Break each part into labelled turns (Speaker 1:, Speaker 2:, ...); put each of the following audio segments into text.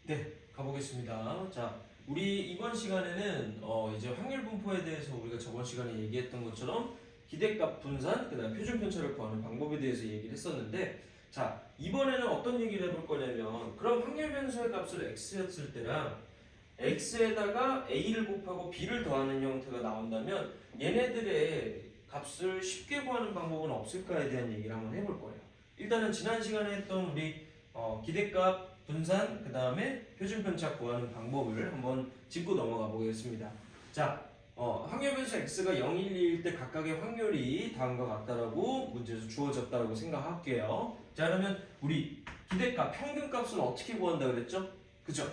Speaker 1: 네, 가보겠습니다. 자, 우리 이번 시간에는 이제 확률 분포에 대해서 우리가 저번 시간에 얘기했던 것처럼 기대값 분산, 그다음 표준 편차를 구하는 방법에 대해서 얘기를 했었는데, 자, 이번에는 어떤 얘기를 해볼 거냐면, 그럼 확률 변수의 값을 x였을 때랑 x에다가 a를 곱하고 b를 더하는 형태가 나온다면 얘네들의 값을 쉽게 구하는 방법은 없을까에 대한 얘기를 한번 해볼 거예요. 일단은 지난 시간에 했던 우리 기대값 분산, 그 다음에 표준편차 구하는 방법을 한번 짚고 넘어가 보겠습니다. 자, 확률 변수 x가 0, 1, 2일 때 각각의 확률이 다음과 같다라고 문제에서 주어졌다고 생각할게요. 자, 그러면 우리 기대값, 평균값은 어떻게 구한다 그랬죠? 그죠?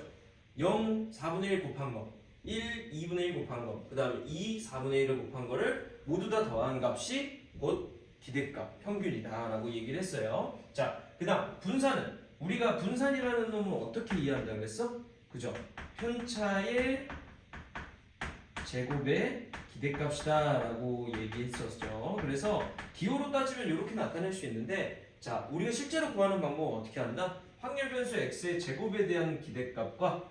Speaker 1: 0, 4분의 1 곱한 거, 1, 2분의 1 곱한 거, 그 다음에 2, 4분의 1을 곱한 거를 모두 다 더한 값이 곧 기대값, 평균이다 라고 얘기를 했어요. 자, 그 다음 분산은 우리가 분산이라는 놈을 어떻게 이해한다 그랬어? 그죠? 편차의 제곱의 기대값이다 라고 얘기했었죠. 그래서 기호로 따지면 이렇게 나타낼 수 있는데, 자, 우리가 실제로 구하는 방법은 어떻게 한다? 확률 변수 x의 제곱에 대한 기대값과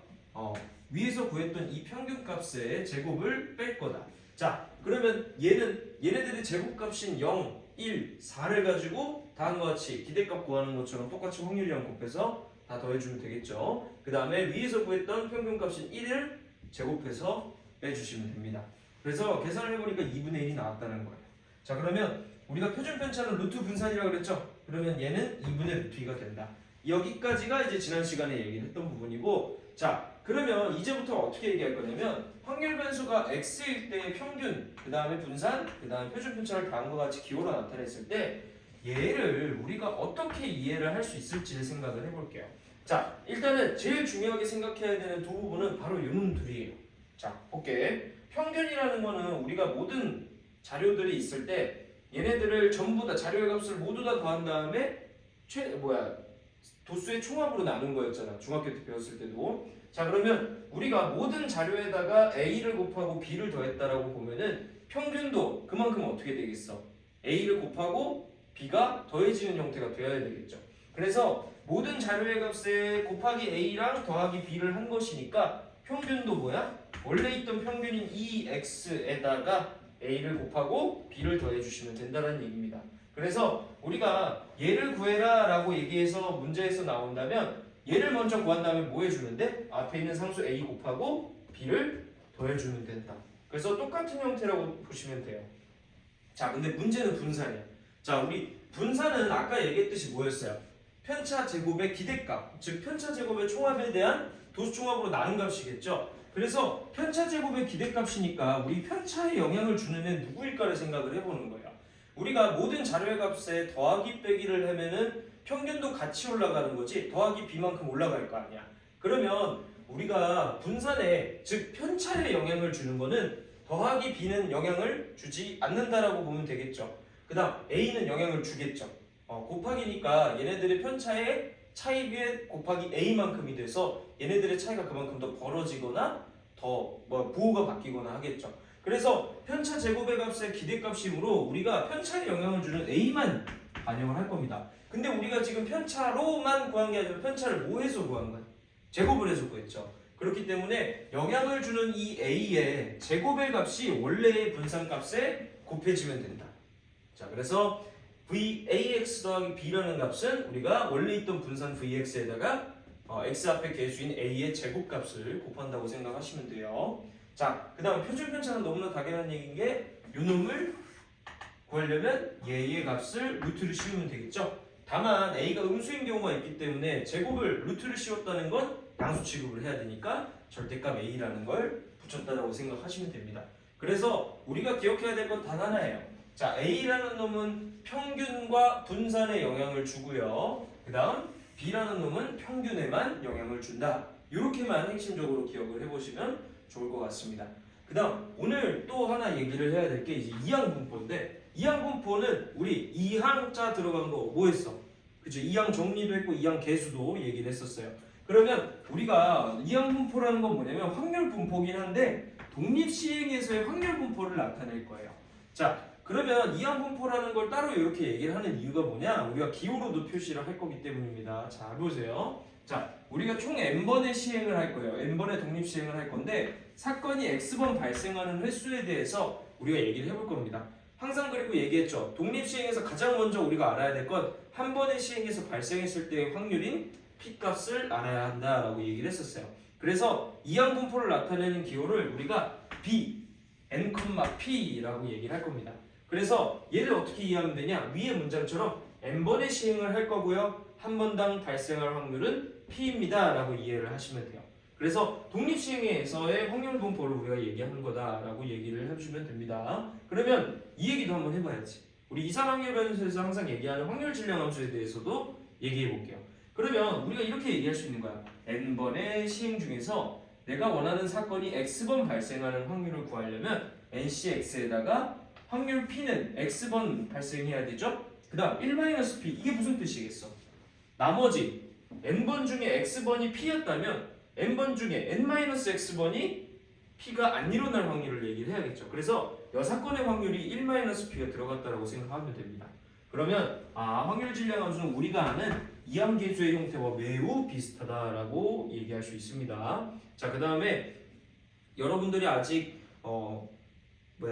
Speaker 1: 위에서 구했던 이 평균값의 제곱을 뺄 거다. 자, 그러면 얘네들의 제곱값인 0, 1, 4를 가지고 다음과 같이 기대값 구하는 것처럼 똑같이 확률이랑 곱해서 다 더해주면 되겠죠. 그 다음에 위에서 구했던 평균값인 1을 제곱해서 빼주시면 됩니다. 그래서 계산을 해보니까 2분의 1이 나왔다는 거예요. 자, 그러면 우리가 표준편차는 루트 분산이라고 그랬죠? 그러면 얘는 2분의 루트 2가 된다. 여기까지가 이제 지난 시간에 얘기를 했던 부분이고, 자, 그러면 이제부터 어떻게 얘기할 거냐면 확률 변수가 x일 때의 평균, 그 다음에 분산, 그 다음에 표준편차를 다음과 같이 기호로 나타냈을 때 얘를 우리가 어떻게 이해를 할 수 있을지를 생각을 해볼게요. 자, 일단은 제일 중요하게 생각해야 되는 두 부분은 바로 이 놈들이에요. 자, 볼게. 평균이라는 거는 우리가 모든 자료들이 있을 때 얘네들을 전부 다 자료의 값을 모두 다 더한 다음에 도수의 총합으로 나눈 거였잖아. 중학교 때 배웠을 때도. 자, 그러면 우리가 모든 자료에다가 a를 곱하고 b를 더했다라고 보면은 평균도 그만큼 어떻게 되겠어? a를 곱하고 b가 더해지는 형태가 되어야 되겠죠. 그래서 모든 자료의 값에 곱하기 a랑 더하기 b를 한 것이니까 평균도 뭐야? 원래 있던 평균인 2x에다가 a를 곱하고 b를 더해주시면 된다는 얘기입니다. 그래서 우리가 얘를 구해라 라고 얘기해서 문제에서 나온다면 얘를 먼저 구한 다음에 뭐 해주면 돼? 앞에 있는 상수 a 곱하고 b를 더해주면 된다. 그래서 똑같은 형태라고 보시면 돼요. 자, 근데 문제는 분산이야. 자, 우리 분산은 아까 얘기했듯이 뭐였어요? 편차 제곱의 기대값, 즉 편차 제곱의 총합에 대한 도수 총합으로 나눈 값이겠죠. 그래서 편차 제곱의 기대값이니까 우리 편차에 영향을 주는 애 누구일까를 생각을 해보는 거예요. 우리가 모든 자료의 값에 더하기 빼기를 하면은 평균도 같이 올라가는 거지 더하기 b만큼 올라갈 거 아니야. 그러면 우리가 분산에, 즉 편차에 영향을 주는 거는 더하기 b는 영향을 주지 않는다라고 보면 되겠죠. 그 다음 a는 영향을 주겠죠. 곱하기니까 얘네들의 편차의 차이 비에 곱하기 a만큼이 돼서 얘네들의 차이가 그만큼 더 벌어지거나 더 부호가 바뀌거나 하겠죠. 그래서 편차 제곱의 값의 기대값이므로 우리가 편차에 영향을 주는 a만 반영을 할 겁니다. 근데 우리가 지금 편차로만 구한 게 아니라 편차를 뭐 해서 구한 거야? 제곱을 해서 구했죠. 그렇기 때문에 영향을 주는 이 a의 제곱의 값이 원래의 분산값에 곱해지면 된다. 자, 그래서 vax 더하기 b라는 값은 우리가 원래 있던 분산 vx에다가 x 앞에 개수인 a의 제곱값을 곱한다고 생각하시면 돼요. 자, 그 다음에 표준편차는 너무나 당연한 얘기인 게 요놈을 구하려면 얘의 값을 루트를 씌우면 되겠죠. 다만 a가 음수인 경우가 있기 때문에 제곱을 루트를 씌웠다는 건 양수 취급을 해야 되니까 절대값 a라는 걸 붙였다라고 생각하시면 됩니다. 그래서 우리가 기억해야 될 건 단 하나예요. 자, a라는 놈은 평균과 분산에 영향을 주고요. 그 다음 b라는 놈은 평균에만 영향을 준다. 이렇게만 핵심적으로 기억을 해보시면 좋을 것 같습니다. 그 다음 오늘 또 하나 얘기를 해야 될 게 이제 이항분포인데, 이항분포는 우리 이항자 들어간 거 뭐 했어? 그죠? 이항 정리도 했고 이항 계수도 얘기를 했었어요. 그러면 우리가 이항분포라는 건 뭐냐면 확률분포긴 한데 독립시행에서의 확률분포를 나타낼 거예요. 자, 그러면 이항분포라는 걸 따로 이렇게 얘기를 하는 이유가 뭐냐? 우리가 기호로도 표시를 할 거기 때문입니다. 자, 보세요. 자, 우리가 총 n번의 시행을 할 거예요. n번의 독립 시행을 할 건데 사건이 x번 발생하는 횟수에 대해서 우리가 얘기를 해볼 겁니다. 항상 그리고 얘기했죠. 독립 시행에서 가장 먼저 우리가 알아야 될 건 한 번의 시행에서 발생했을 때의 확률인 p 값을 알아야 한다라고 얘기를 했었어요. 그래서 이항 분포를 나타내는 기호를 우리가 b n, p라고 얘기를 할 겁니다. 그래서 얘를 어떻게 이해하면 되냐? 위의 문장처럼 n번의 시행을 할 거고요. 한 번당 발생할 확률은 p입니다 라고 이해를 하시면 돼요. 그래서 독립시행에서의 확률 분포를 우리가 얘기하는 거다라고 얘기를 해주시면 됩니다. 그러면 이 얘기도 한번 해봐야지. 우리 이상확률 변수에서 항상 얘기하는 확률 질량 함수에 대해서도 얘기해 볼게요. 그러면 우리가 이렇게 얘기할 수 있는 거야. n번의 시행 중에서 내가 원하는 사건이 x번 발생하는 확률을 구하려면 ncx에다가 확률 p는 x번 발생해야 되죠? 그 다음 1-p 이게 무슨 뜻이겠어? 나머지 n번 중에 x번이 p였다면 n번 중에 n-x번이 p가 안 일어날 확률을 얘기를 해야겠죠. 그래서 여 사건의 확률이 1-p가 들어갔다고 생각하면 됩니다. 그러면 확률 질량 함수는 우리가 아는 이항계수의 형태와 매우 비슷하다라고 얘기할 수 있습니다. 자, 그 다음에 여러분들이 아직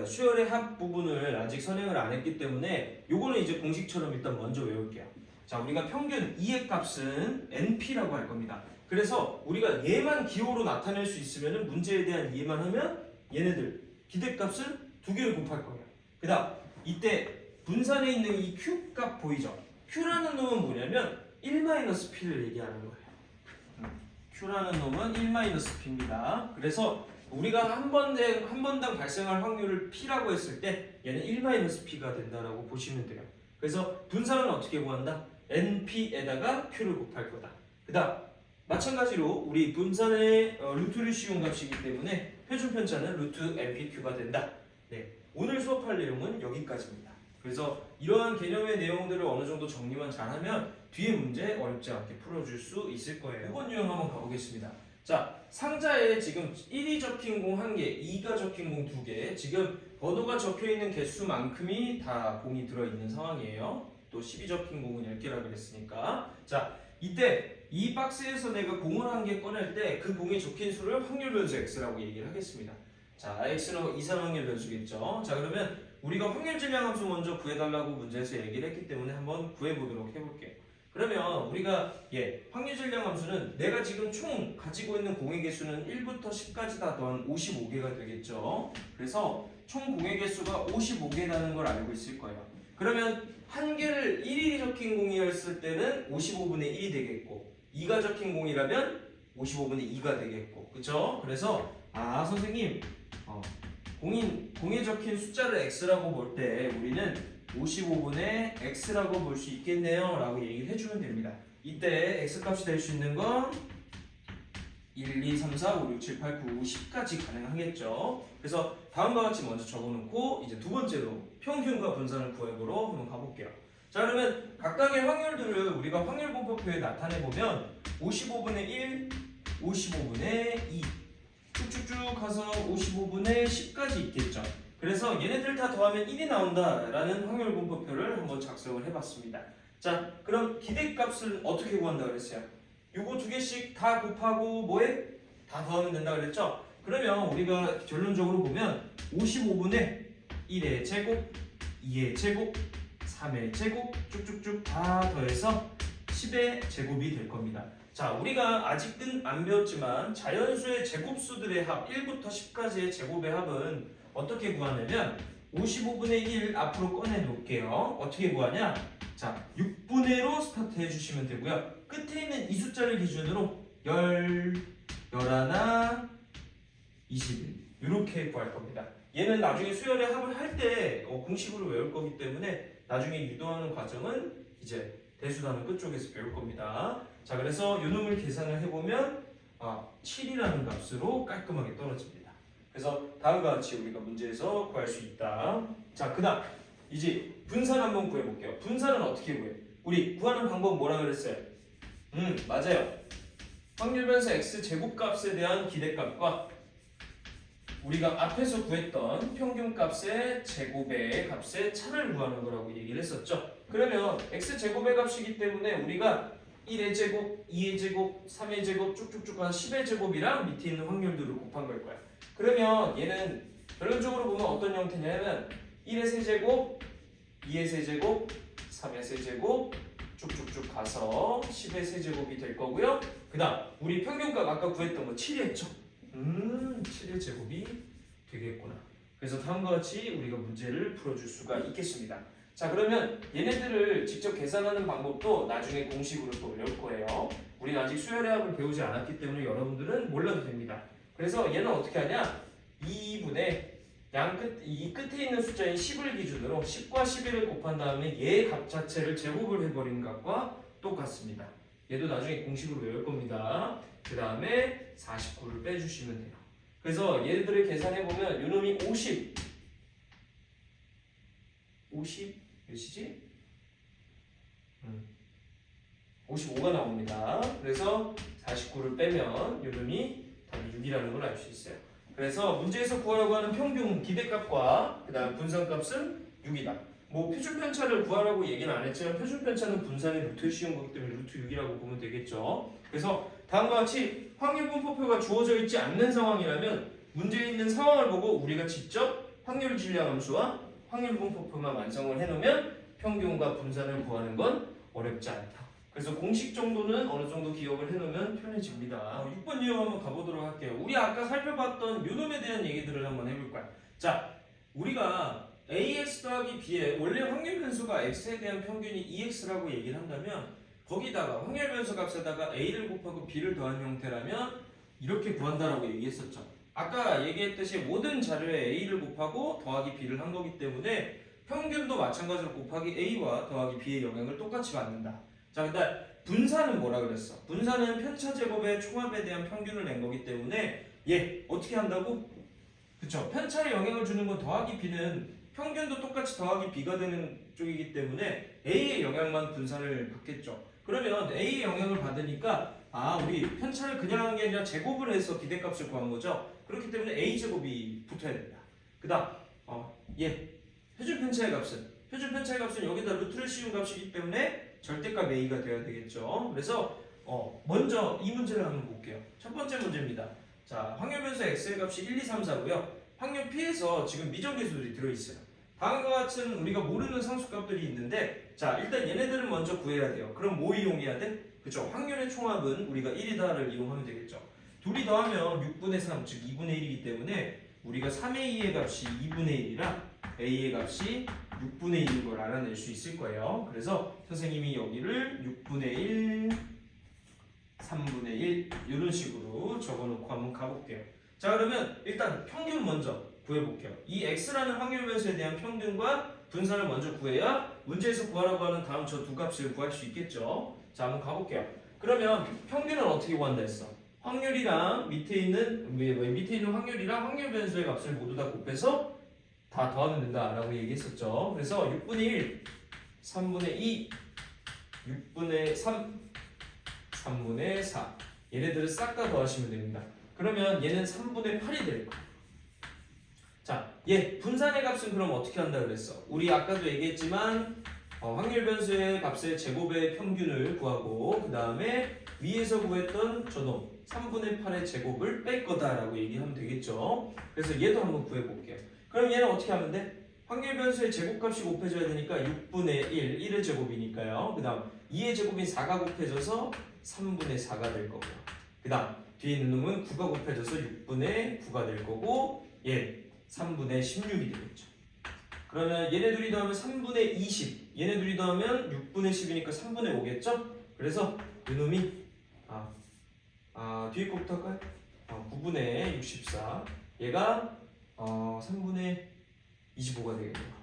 Speaker 1: 수열의 합 부분을 아직 선행을 안 했기 때문에 요거는 이제 공식처럼 일단 먼저 외울게요. 자, 우리가 평균 2의 값은 np라고 할 겁니다. 그래서 우리가 얘만 기호로 나타낼 수 있으면 문제에 대한 이해만 하면 얘네들 기대값을 두 개를 곱할 거예요. 그 다음 이때 분산에 있는 이 q 값 보이죠? q라는 놈은 뭐냐면 1-p를 얘기하는 거예요. q라는 놈은 1-p입니다. 그래서 우리가 한 번당 발생할 확률을 p라고 했을 때 얘는 1-p가 된다라고 보시면 돼요. 그래서 분산은 어떻게 구한다? np에다가 q를 곱할 거다. 그 다음 마찬가지로 우리 분산의 루트를 씌운 값이기 때문에 표준 편차는 루트 npq가 된다. 네, 오늘 수업할 내용은 여기까지입니다. 그래서 이러한 개념의 내용들을 어느 정도 정리만 잘하면 뒤에 문제 어렵지 않게 풀어줄 수 있을 거예요. 5번 유형 한번 가보겠습니다. 자, 상자에 지금 1이 적힌 공 1개, 2가 적힌 공 2개, 지금 번호가 적혀있는 개수만큼이 다 공이 들어있는 상황이에요. 또 10이 적힌 공은 10개라 그랬으니까. 자, 이때 이 박스에서 내가 공을 한 개 꺼낼 때 그 공에 적힌 수를 확률 변수 x라고 얘기를 하겠습니다. 자, x는 이상 확률 변수겠죠. 자, 그러면 우리가 확률 질량 함수 먼저 구해달라고 문제에서 얘기를 했기 때문에 한번 구해보도록 해볼게요. 그러면 우리가 확률 질량 함수는 내가 지금 총 가지고 있는 공의 개수는 1부터 10까지 다 더한 55개가 되겠죠. 그래서 총 공의 개수가 55개라는 걸 알고 있을 거예요. 그러면 한 개를 1이 적힌 공이었을 때는 55분의 1이 되겠고 2가 적힌 공이라면 55분의 2가 되겠고, 그쵸? 그래서 선생님 공에 적힌 숫자를 x라고 볼 때 우리는 55분의 x라고 볼 수 있겠네요 라고 얘기를 해주면 됩니다. 이때 x값이 될 수 있는 건 1, 2, 3, 4, 5, 6, 7, 8, 9, 10까지 가능하겠죠. 그래서 다음과 같이 먼저 적어놓고 이제 두 번째로 평균과 분산을 구해보러 한번 가볼게요. 자, 그러면 각각의 확률들을 우리가 확률 분포표에 나타내보면 55분의 1, 55분의 2 쭉쭉쭉 가서 55분의 10까지 있겠죠. 그래서 얘네들 다 더하면 1이 나온다라는 확률 분포표를 한번 작성을 해봤습니다. 자, 그럼 기대값을 어떻게 구한다 그랬어요? 요거 두 개씩 다 곱하고 뭐해? 다 더하면 된다 그랬죠? 그러면 우리가 결론적으로 보면 55분의 1의 제곱, 2의 제곱, 3의 제곱 쭉쭉쭉 다 더해서 10의 제곱이 될 겁니다. 자, 우리가 아직은 안 배웠지만 자연수의 제곱수들의 합 1부터 10까지의 제곱의 합은 어떻게 구하냐면 55분의 1 앞으로 꺼내 놓을게요. 어떻게 구하냐? 자, 6분의로 스타트 해주시면 되고요. 끝에 있는 이 숫자를 기준으로 10, 11, 21 이렇게 구할 겁니다. 얘는 나중에 수열의 합을 할 때 공식으로 외울 거기 때문에 나중에 유도하는 과정은 이제 대수단은 끝쪽에서 배울 겁니다. 자, 그래서 요놈을 계산을 해보면 7이라는 값으로 깔끔하게 떨어집니다. 그래서 다음과 같이 우리가 문제에서 구할 수 있다. 자, 그 다음 이제 분산 한번 구해볼게요. 분산은 어떻게 구해? 우리 구하는 방법 뭐라 그랬어요? 맞아요. 확률 변수 x 제곱값에 대한 기대값과 우리가 앞에서 구했던 평균값의 제곱의 값의 차를 구하는 거라고 얘기를 했었죠. 그러면 x 제곱의 값이기 때문에 우리가 1의 제곱, 2의 제곱, 3의 제곱 쭉쭉쭉 한 10의 제곱이랑 밑에 있는 확률들을 곱한 걸 거야. 그러면 얘는 결론적으로 보면 어떤 형태냐면 1의 세제곱, 2의 세제곱, 3의 세제곱 쭉쭉쭉 가서 10의 세제곱이 될 거고요. 그 다음 우리 평균값 아까 구했던 거 7이 했죠? 7의 제곱이 되겠구나. 그래서 다음과 같이 우리가 문제를 풀어줄 수가 있겠습니다. 자, 그러면 얘네들을 직접 계산하는 방법도 나중에 공식으로 또 외울 거예요. 우리는 아직 수열의학을 배우지 않았기 때문에 여러분들은 몰라도 됩니다. 그래서 얘는 어떻게 하냐? 2분의 이 끝에 있는 숫자인 10을 기준으로 10과 11을 곱한 다음에 얘 값 자체를 제곱을 해버리는 값과 똑같습니다. 얘도 나중에 공식으로 외울 겁니다. 그 다음에 49를 빼주시면 돼요. 그래서 얘들을 계산해보면 요놈이 50 몇이지? 55가 나옵니다. 그래서 49를 빼면 요놈이 답이 6이라는 걸 알 수 있어요. 그래서 문제에서 구하라고 하는 평균 기대값과 그 다음 분산값은 6이다. 뭐 표준편차를 구하라고 얘기는 안 했지만 표준편차는 분산의 루트에 씌운 거기 때문에 루트 6이라고 보면 되겠죠. 그래서 다음과 같이 확률분포표가 주어져 있지 않는 상황이라면 문제에 있는 상황을 보고 우리가 직접 확률 질량 함수와 확률분포표만 완성을 해놓으면 평균과 분산을 구하는 건 어렵지 않다. 그래서 공식 정도는 어느 정도 기억을 해놓으면 편해집니다. 6번 유형 한번 가보도록 할게요. 우리 아까 살펴봤던 요놈에 대한 얘기들을 한번 해볼 거야. 자, 우리가 ax 더하기 b의 원래 확률 변수가 x에 대한 평균이 2x라고 얘기를 한다면 거기다가 확률 변수 값에다가 a를 곱하고 b를 더한 형태라면 이렇게 구한다라고 얘기했었죠. 아까 얘기했듯이 모든 자료에 a를 곱하고 더하기 b를 한 거기 때문에 평균도 마찬가지로 곱하기 a와 더하기 b의 영향을 똑같이 받는다. 자, 근데 분산은 뭐라 그랬어? 분산은 편차 제곱의 총합에 대한 평균을 낸 거기 때문에 얘 어떻게 한다고? 그쵸? 편차에 영향을 주는 건 더하기 b는 평균도 똑같이 더하기 b가 되는 쪽이기 때문에 a의 영향만 분산을 받겠죠. 그러면 a의 영향을 받으니까 우리 편차를 그냥 한 게 아니라 제곱을 해서 기대값을 구한 거죠. 그렇기 때문에 a제곱이 붙어야 된다. 그 다음 얘 표준 편차의 값은 여기다 루트를 씌운 값이기 때문에 절대값 a가 되어야 되겠죠. 그래서 먼저 이 문제를 한번 볼게요. 첫 번째 문제입니다. 자, 확률 변수 x의 값이 1, 2, 3, 4고요. 확률 p에서 지금 미정계수들이 들어있어요. 다음과 같은 우리가 모르는 상수값들이 있는데 자, 일단 얘네들을 먼저 구해야 돼요. 그럼 뭐 이용해야 돼? 그쵸? 확률의 총합은 우리가 1이다를 이용하면 되겠죠. 둘이 더하면 6분의 3, 즉 2분의 1이기 때문에 우리가 3의 2의 값이 2분의 1이라 a의 값이 6분의 1인 걸 알아낼 수 있을 거예요. 그래서 선생님이 여기를 6분의 1, 3분의 1 이런 식으로 적어놓고 한번 가볼게요. 자, 그러면 일단 평균 먼저 구해볼게요. 이 x라는 확률 변수에 대한 평균과 분산을 먼저 구해야 문제에서 구하라고 하는 다음 저 두 값을 구할 수 있겠죠. 자, 한번 가볼게요. 그러면 평균은 어떻게 구한다 했어? 확률이랑 밑에 있는 확률이랑 확률 변수의 값을 모두 다 곱해서 다 더하면 된다라고 얘기했었죠. 그래서 6분의 1, 3분의 2, 6분의 3, 3분의 4 얘네들을 싹 다 더하시면 됩니다. 그러면 얘는 3분의 8이 될 거야. 자, 얘 분산의 값은 그럼 어떻게 한다 그랬어? 우리 아까도 얘기했지만 확률 변수의 값의 제곱의 평균을 구하고 그 다음에 위에서 구했던 저놈 3분의 8의 제곱을 뺄 거다라고 얘기하면 되겠죠. 그래서 얘도 한번 구해볼게요. 그럼 얘는 어떻게 하면 돼? 확률 변수의 제곱값이 곱해져야 되니까 6분의 1, 1의 제곱이니까요. 그 다음 2의 제곱이 4가 곱해져서 3분의 4가 될 거고요. 그 다음 뒤에 있는 놈은 9가 곱해져서 6분의 9가 될 거고 얘 3분의 16이 되겠죠. 그러면 얘네 둘이 더하면 3분의 20 얘네 둘이 더하면 6분의 10이니까 3분의 5겠죠? 그래서 이놈이 뒤에 거부터 할까요? 9분의 64 얘가 3분의 25가 되겠네요.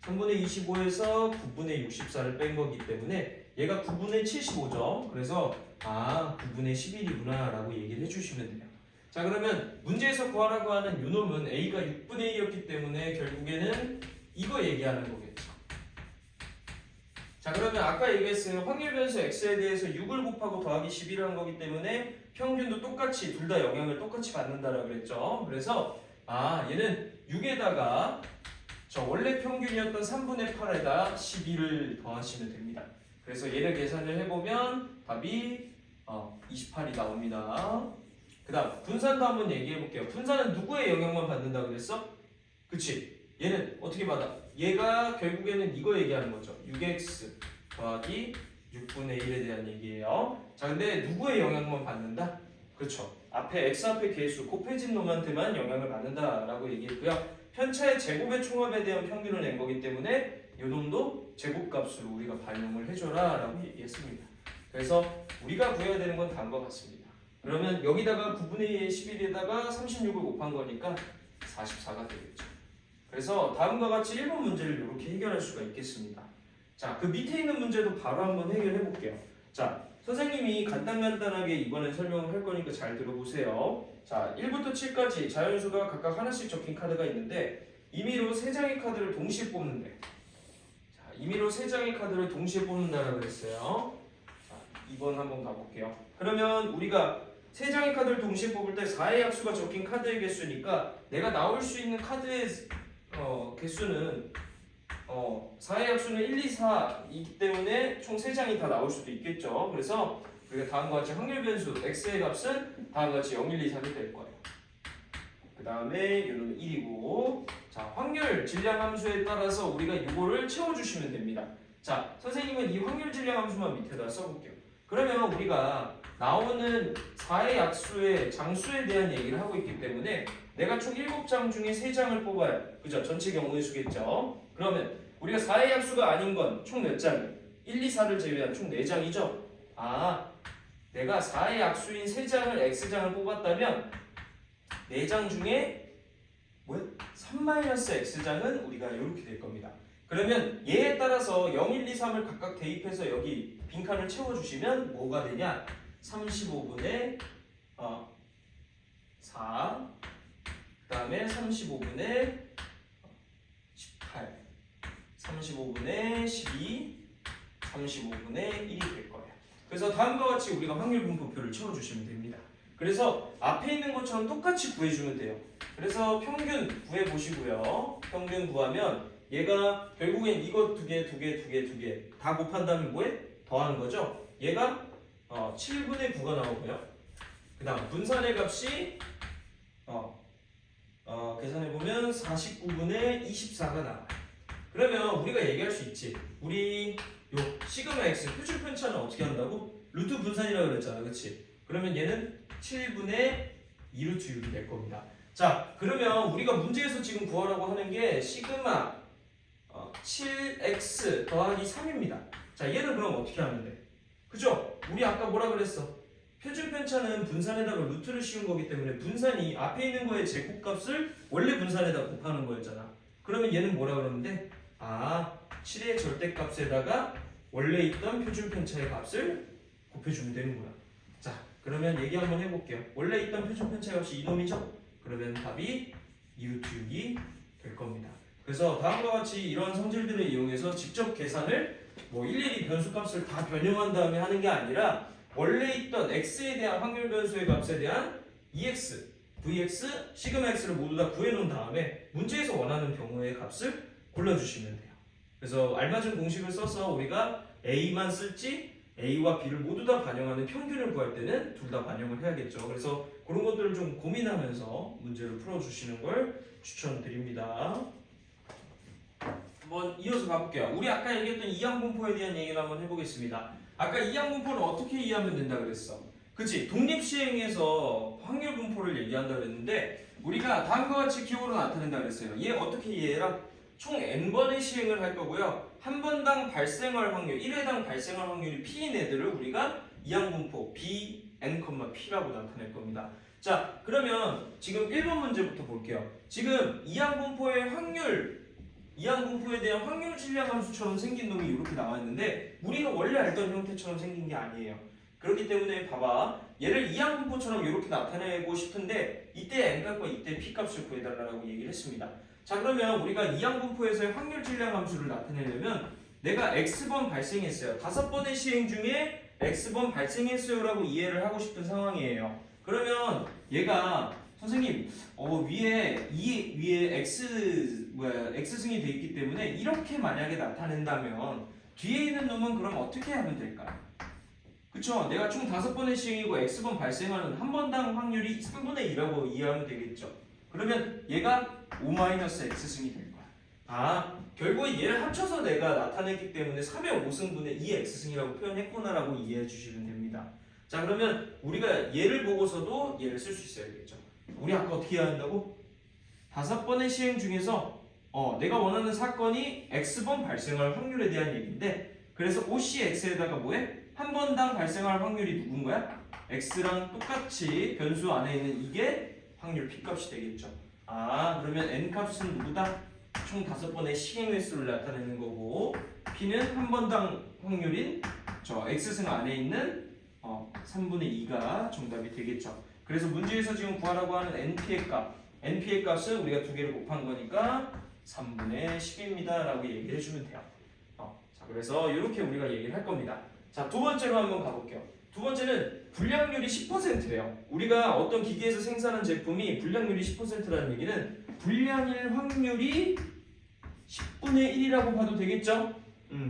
Speaker 1: 3분의 25에서 9분의 64를 뺀 거기 때문에 얘가 9분의 75죠. 그래서 9분의 11이구나 라고 얘기를 해주시면 돼요. 자, 그러면 문제에서 구하라고 하는 요놈은 a가 6분의 1이었기 때문에 결국에는 이거 얘기하는 거겠죠. 자, 그러면 아까 얘기했어요. 확률 변수 x에 대해서 6을 곱하고 더하기 11을 한 거기 때문에 평균도 똑같이 둘 다 영향을 똑같이 받는다라고 그랬죠. 그래서 얘는 6에다가 저 원래 평균이었던 3분의 8에다 12를 더하시면 됩니다. 그래서 얘를 계산을 해보면 답이 28이 나옵니다. 그 다음 분산도 한번 얘기해 볼게요. 분산은 누구의 영향만 받는다고 그랬어? 그치? 얘는 어떻게 받아? 얘가 결국에는 이거 얘기하는 거죠. 6x 더하기 6분의 1에 대한 얘기예요. 자, 근데 누구의 영향만 받는다? 그렇죠. 앞에 x 앞에 계수 곱해진 놈한테만 영향을 받는다라고 얘기했고요. 편차의 제곱의 총합에 대한 평균을 낸 거기 때문에 이 놈도 제곱값으로 우리가 반영을 해줘라 라고 얘기했습니다. 그래서 우리가 구해야 되는 건 다음과 같습니다. 그러면 여기다가 9분의 2의 11에다가 36을 곱한 거니까 44가 되겠죠. 그래서 다음과 같이 1번 문제를 이렇게 해결할 수가 있겠습니다. 자, 그 밑에 있는 문제도 바로 한번 해결해 볼게요. 자, 선생님이 간단하게 이번에 설명을 할 거니까 잘 들어보세요. 자, 1부터 7까지 자연수가 각각 하나씩 적힌 카드가 있는데 임의로 3장의 카드를 동시에 뽑는데, 자, 임의로 3장의 카드를 동시에 뽑는다라고 그랬어요. 자, 2번 한번 가볼게요. 그러면 우리가 3장의 카드를 동시에 뽑을 때 4의 약수가 적힌 카드의 개수니까 내가 나올 수 있는 카드의 개수는 4의 약수는 1, 2, 4이기 때문에 총 3장이 다 나올 수도 있겠죠. 그래서 우리가 다음과 같이 확률 변수 x의 값은 다음과 같이 0, 1, 2, 3이 될 거예요. 그 다음에 이거는 1이고, 자, 확률 질량 함수에 따라서 우리가 이거를 채워주시면 됩니다. 자, 선생님은 이 확률 질량 함수만 밑에다 써볼게요. 그러면 우리가 나오는 4의 약수의 장수에 대한 얘기를 하고 있기 때문에 내가 총 7장 중에 3장을 뽑아요. 그죠? 전체 경우의 수겠죠. 그러면 우리가 4의 약수가 아닌 건 총 몇 장이에요? 1, 2, 4를 제외한 총 4장이죠? 아, 내가 4의 약수인 3장을 x장을 뽑았다면 4장 중에 3-x장은 우리가 이렇게 될 겁니다. 그러면 얘에 따라서 0, 1, 2, 3을 각각 대입해서 여기 빈칸을 채워주시면 뭐가 되냐? 35분의 4, 그 다음에 35분의 18, 35분의 12, 35분의 1이 될 거예요. 그래서 다음과 같이 우리가 확률 분포표를 채워주시면 됩니다. 그래서 앞에 있는 것처럼 똑같이 구해주면 돼요. 그래서 평균 구해보시고요. 평균 구하면 얘가 결국엔 이것 두 개 다 곱한 다음에 뭐해? 더하는 거죠. 얘가 7분의 9가 나오고요. 그 다음 분산의 값이 계산해보면 49분의 24가 나와요. 그러면 우리가 얘기할 수 있지. 우리 요 시그마 x 표준 편차는 어떻게 한다고? 루트 분산이라고 그랬잖아. 그치? 그러면 얘는 7분의 2루트 6이 될 겁니다. 자, 그러면 우리가 문제에서 지금 구하라고 하는 게 시그마 7x 더하기 3입니다. 자, 얘는 그럼 어떻게 하면 돼? 그죠? 우리 아까 뭐라 그랬어? 표준 편차는 분산에다가 루트를 씌운 거기 때문에 분산이 앞에 있는 거의 제곱값을 원래 분산에다 곱하는 거였잖아. 그러면 얘는 뭐라 그러는데? 7의 절대값에다가 원래 있던 표준 편차의 값을 곱해주면 되는구나. 자, 그러면 얘기 한번 해볼게요. 원래 있던 표준 편차의 값이 이놈이죠? 그러면 답이 2루트 6이 될 겁니다. 그래서 다음과 같이 이런 성질들을 이용해서 직접 계산을 일일이 변수값을 다 변형한 다음에 하는 게 아니라 원래 있던 x에 대한 확률 변수의 값에 대한 EX, VX, 시그마 x를 모두 다 구해놓은 다음에 문제에서 원하는 경우의 값을 골라주시면 돼요. 그래서 알맞은 공식을 써서 우리가 A만 쓸지 A와 B를 모두 다 반영하는 평균을 구할 때는 둘 다 반영을 해야겠죠. 그래서 그런 것들을 좀 고민하면서 문제를 풀어주시는 걸 추천드립니다. 한번 이어서 가볼게요. 우리 아까 얘기했던 이항분포에 대한 얘기를 한번 해보겠습니다. 아까 이항분포를 어떻게 이해하면 된다 그랬어? 그치? 독립시행에서 확률분포를 얘기한다 그랬는데 우리가 다음과 같이 기호로 나타낸다 그랬어요. 얘 어떻게 이해해라? 총 n번의 시행을 할 거고요. 한 번당 발생할 확률, 1회당 발생할 확률이 p인 애들을 우리가 이항분포 bn,p라고 나타낼 겁니다. 자, 그러면 지금 1번 문제부터 볼게요. 지금 이항분포의 이항분포에 대한 확률 질량 함수처럼 생긴 놈이 이렇게 나와 있는데 우리가 원래 알던 형태처럼 생긴 게 아니에요. 그렇기 때문에 봐봐. 얘를 이항분포처럼 이렇게 나타내고 싶은데 이때 n값과 이때 p값을 구해달라고 얘기를 했습니다. 자, 그러면 우리가 이항분포에서의 확률 질량 함수를 나타내려면 내가 x번 발생했어요. 5번의 시행 중에 x번 발생했어요 라고 이해를 하고 싶은 상황이에요. 그러면 얘가 선생님 위에 x승이 돼 있기 때문에 이렇게 만약에 나타낸다면 뒤에 있는 놈은 그럼 어떻게 하면 될까요? 그쵸? 내가 총 5번의 시행이고 x번 발생하는 한 번당 확률이 3분의 2라고 이해하면 되겠죠. 그러면 얘가 5-x승이 될 거야. 아, 결국에 얘를 합쳐서 내가 나타냈기 때문에 3의 5승분의 2x승이라고 표현했구나라고 이해해 주시면 됩니다. 자, 그러면 우리가 얘를 보고서도 얘를 쓸 수 있어야 되겠죠. 우리 아까 어떻게 해야 한다고? 5번의 시행 중에서 내가 원하는 사건이 x번 발생할 확률에 대한 얘기인데, 그래서 OCX에다가 뭐해? 한 번당 발생할 확률이 누군 거야? x랑 똑같이 변수 안에 있는 이게 확률 P값이 되겠죠. 아, 그러면 N값은 누구다? 총 5번의 시행 횟수를 나타내는 거고, P는 한 번당 확률인 저 x승 안에 있는 3분의 2가 정답이 되겠죠. 그래서 문제에서 지금 구하라고 하는 NP의 값은 우리가 두 개를 곱한 거니까 3분의 10입니다 라고 얘기를 해주면 돼요. 자, 그래서 이렇게 우리가 얘기를 할 겁니다. 자, 두 번째로 한번 가볼게요. 두 번째는 불량률이 10%예요. 우리가 어떤 기계에서 생산한 제품이 불량률이 10%라는 얘기는 불량일 확률이 10분의 1이라고 봐도 되겠죠?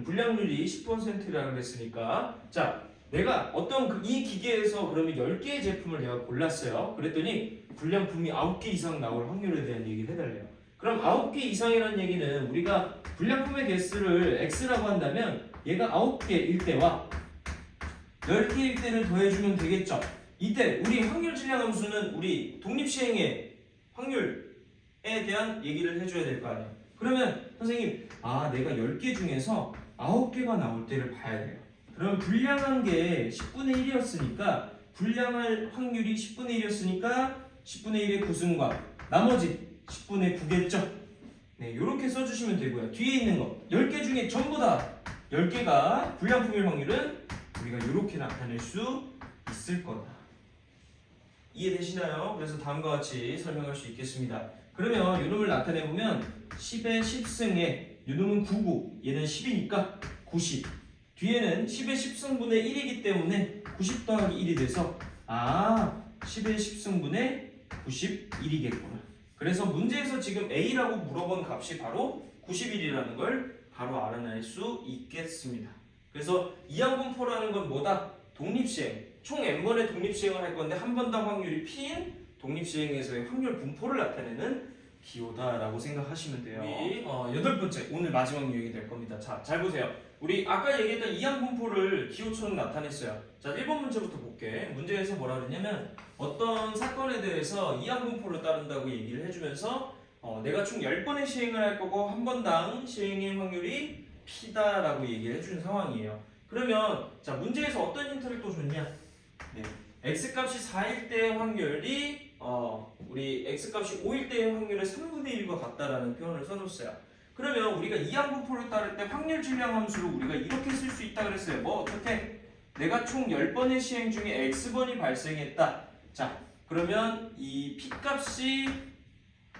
Speaker 1: 불량률이 10%라고 그랬으니까. 자, 내가 어떤 이 기계에서 그러면 10개의 제품을 내가 골랐어요. 그랬더니 불량품이 9개 이상 나올 확률에 대한 얘기를 해달래요. 그럼 9개 이상이라는 얘기는 우리가 불량품의 개수를 x라고 한다면 얘가 9개일 때와 10개일 때를 더해주면 되겠죠. 이때 우리 확률 질량 함수는 우리 독립시행의 확률에 대한 얘기를 해줘야 될 거 아니에요. 그러면 선생님, 내가 10개 중에서 9개가 나올 때를 봐야 돼요. 그러면 불량한 게 10분의 1이었으니까 불량할 확률이 10분의 1이었으니까 10분의 1의 9승과 나머지 10분의 9겠죠? 네, 이렇게 써주시면 되고요. 뒤에 있는 거 10개 중에 전부 다 10개가 불량품일 확률은 우리가 이렇게 나타낼 수 있을 거다. 이해되시나요? 그래서 다음과 같이 설명할 수 있겠습니다. 그러면 이놈을 나타내보면 10의 10승에 이놈은 9고 얘는 10이니까 90. 뒤에는 10의 10승분의 1이기 때문에 90 더하기 1이 돼서 10의 10승분의 91이겠구나. 그래서 문제에서 지금 A라고 물어본 값이 바로 91이라는 걸 바로 알아낼 수 있겠습니다. 그래서 이항분포라는 건 뭐다? 독립시행. 총 n번의 독립시행을 할 건데 한 번당 확률이 P인 독립시행에서의 확률 분포를 나타내는 기호다라고 생각하시면 돼요. 우리 8번째 오늘 마지막 유형이 될 겁니다. 자, 잘 보세요. 우리 아까 얘기했던 이항분포를 기호처럼 나타냈어요. 자, 1번 문제부터 볼게. 문제에서 뭐라 그랬냐면 어떤 사건에 대해서 이항분포를 따른다고 얘기를 해주면서 내가 총 10번의 시행을 할 거고 한 번당 시행의 확률이 P다라고 얘기를 해주는 상황이에요. 그러면 자, 문제에서 어떤 힌트를 또 줬냐? 네, X값이 4일 때의 확률이 우리 X값이 5일 때의 확률의 3분의 1과 같다라는 표현을 써줬어요. 그러면 우리가 이항분포를 따를 때 확률 질량 함수를 우리가 이렇게 쓸 수 있다 그랬어요. 뭐 어떻게? 내가 총 10번의 시행 중에 X번이 발생했다. 자, 그러면 이 P값이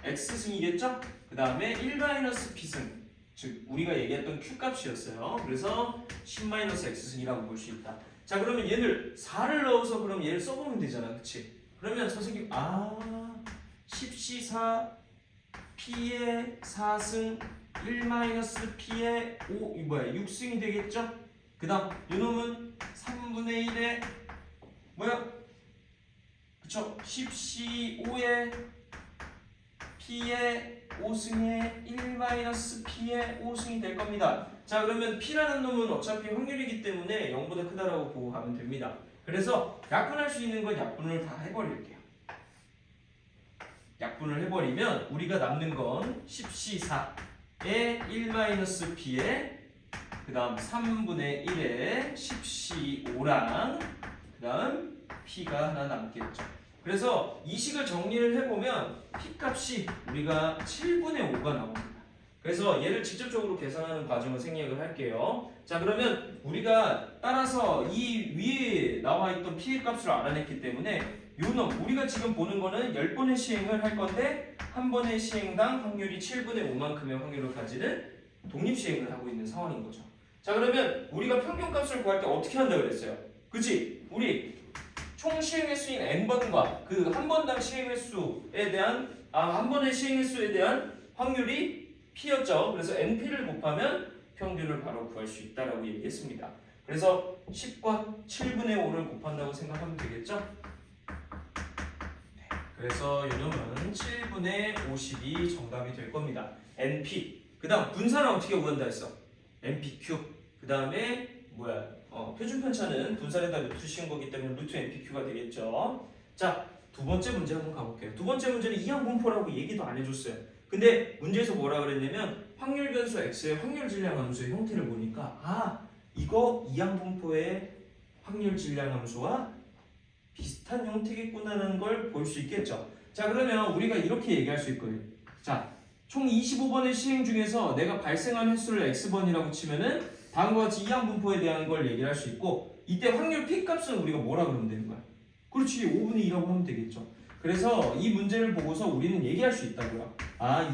Speaker 1: X승이겠죠? 그 다음에 1-P승, 즉 우리가 얘기했던 Q값이었어요. 그래서 10-X승이라고 볼 수 있다. 자, 그러면 얘를 4를 넣어서 그럼 얘를 써보면 되잖아, 그치? 그러면 선생님 10C4 P의 4승 1-P의 6승이 되겠죠? 그 다음 요놈은 3분의 1의 그쵸? 10C5의 P의 5승의 1-P의 5승이 될 겁니다. 자, 그러면 P라는 놈은 어차피 확률이기 때문에 0보다 크다라고 보고 가면 됩니다. 그래서 약분할 수 있는 건 약분을 다 해버릴게요. 약분을 해버리면 우리가 남는 건 10C4의 1-P의 그 다음 3분의 1의 10C5랑 그 다음 P가 하나 남겠죠. 그래서 이 식을 정리를 해보면 P값이 우리가 7분의 5가 나옵니다. 그래서 얘를 직접적으로 계산하는 과정을 생략을 할게요. 자, 그러면 우리가 따라서 이 위에 나와 있던 P의 값을 알아냈기 때문에 요놈 우리가 지금 보는 거는 10번의 시행을 할 건데 한 번의 시행당 확률이 7분의 5만큼의 확률을 가지는 독립시행을 하고 있는 상황인 거죠. 자, 그러면 우리가 평균값을 구할 때 어떻게 한다 그랬어요? 그치? 우리 총 시행 횟수인 n번과 그 한 번당 시행 횟수에 대한 한 번의 시행 횟수에 대한 확률이 P였죠. 그래서 NP를 곱하면 평균을 바로 구할 수 있다라고 얘기했습니다. 그래서 10과 7분의 5를 곱한다고 생각하면 되겠죠? 그래서 요놈은 7분의 50이 정답이 될 겁니다. NP. 그 다음 분산은 어떻게 구한다 했어? NPQ. 그 다음에 표준 편차는 분산에다 루트 씌운 거기 때문에 루트 NPQ가 되겠죠. 자, 두 번째 문제 한번 가볼게요. 두 번째 문제는 이항분포라고 얘기도 안 해줬어요. 근데 문제에서 뭐라 그랬냐면 확률 변수 x의 확률 질량 함수의 형태를 보니까 이거 이항분포의 확률 질량 함수와 비슷한 형태겠구나라는 걸 볼 수 있겠죠. 자, 그러면 우리가 이렇게 얘기할 수 있거든요. 자, 총 25번의 시행 중에서 내가 발생한 횟수를 x번이라고 치면은 다음과 같이 이항분포에 대한 걸 얘기를 할 수 있고, 이때 확률 p 값은 우리가 뭐라 그러면 되는 거야? 그렇지, 5분의 2라고 하면 되겠죠. 그래서 이 문제를 보고서 우리는 얘기할 수 있다고요.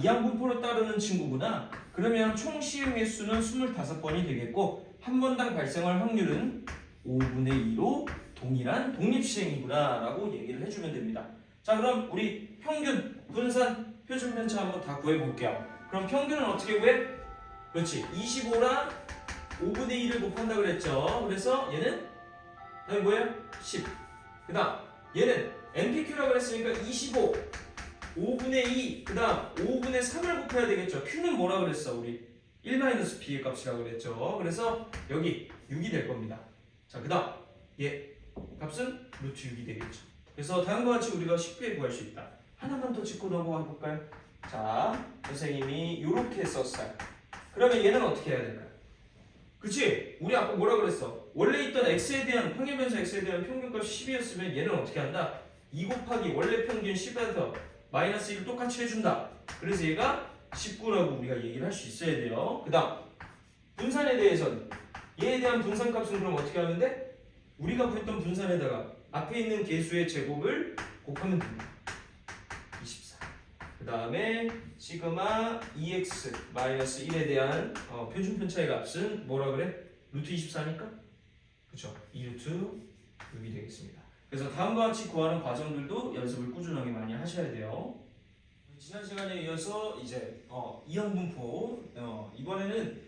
Speaker 1: 이항분포로 따르는 친구구나. 그러면 총 시행 횟수는 25번이 되겠고 한 번당 발생할 확률은 5분의 2로 동일한 독립시행이구나 라고 얘기를 해주면 됩니다. 자, 그럼 우리 평균, 분산, 표준 편차 한번 다 구해볼게요. 그럼 평균은 어떻게 구해? 그렇지, 25랑 5분의 2를 곱한다 그랬죠. 그래서 얘는 다음에 뭐예요? 10. 그 다음 얘는 NPQ라고 그랬으니까 25 5분의 2, 그 다음 5분의 3을 곱해야 되겠죠. Q는 뭐라 그랬어? 우리 1-B의 값이라고 그랬죠. 그래서 여기 6이 될 겁니다. 자, 그 다음 얘 값은 루트 6이 되겠죠. 그래서 다음과 같이 우리가 쉽게 구할 수 있다. 하나만 더 짚고 넘어가 볼까요? 자, 선생님이 이렇게 썼어요. 그러면 얘는 어떻게 해야 될까요? 그치? 우리 아까 뭐라 그랬어? 원래 있던 x에 대한 확률 변수 x에 대한 평균값이 10이었으면 얘는 어떻게 한다? 2 곱하기 원래 평균 10에서 마이너스 1을 똑같이 해준다. 그래서 얘가 19라고 우리가 얘기를 할 수 있어야 돼요. 그 다음 분산에 대해서는 얘에 대한 분산값은 그럼 어떻게 하면 돼? 우리가 구했던 분산에다가 앞에 있는 개수의 제곱을 곱하면 됩니다. 24. 그 다음에 시그마 2x 마이너스 1에 대한 표준 편차의 값은 뭐라 그래? 루트 24니까? 그쵸? 2루트 6이 되겠습니다. 그래서 다음과 같이 구하는 과정들도 연습을 꾸준하게 많이 하셔야 돼요. 지난 시간에 이어서 이제 이항분포, 이번에는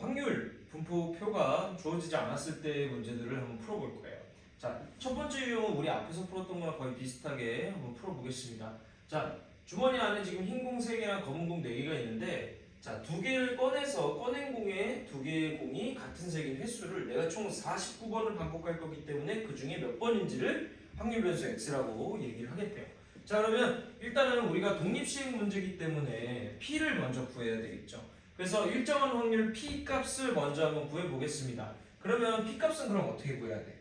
Speaker 1: 확률 분포표가 주어지지 않았을 때의 문제들을 한번 풀어볼 거예요. 자, 첫 번째 유형은 우리 앞에서 풀었던 거랑 거의 비슷하게 한번 풀어보겠습니다. 자, 주머니 안에 지금 흰 공 3개랑 검은 공 4개가 있는데, 자, 2개를 꺼내서 꺼낸 공에 2개의 공이 같은 색인 횟수를 내가 총 49번을 반복할 거기 때문에 그 중에 몇 번인지를 확률 변수 x라고 얘기를 하겠대요. 자, 그러면 일단은 우리가 독립시행 문제이기 때문에 p를 먼저 구해야 되겠죠. 그래서 일정한 확률 p 값을 먼저 한번 구해 보겠습니다. 그러면 p 값은 그럼 어떻게 구해야 돼?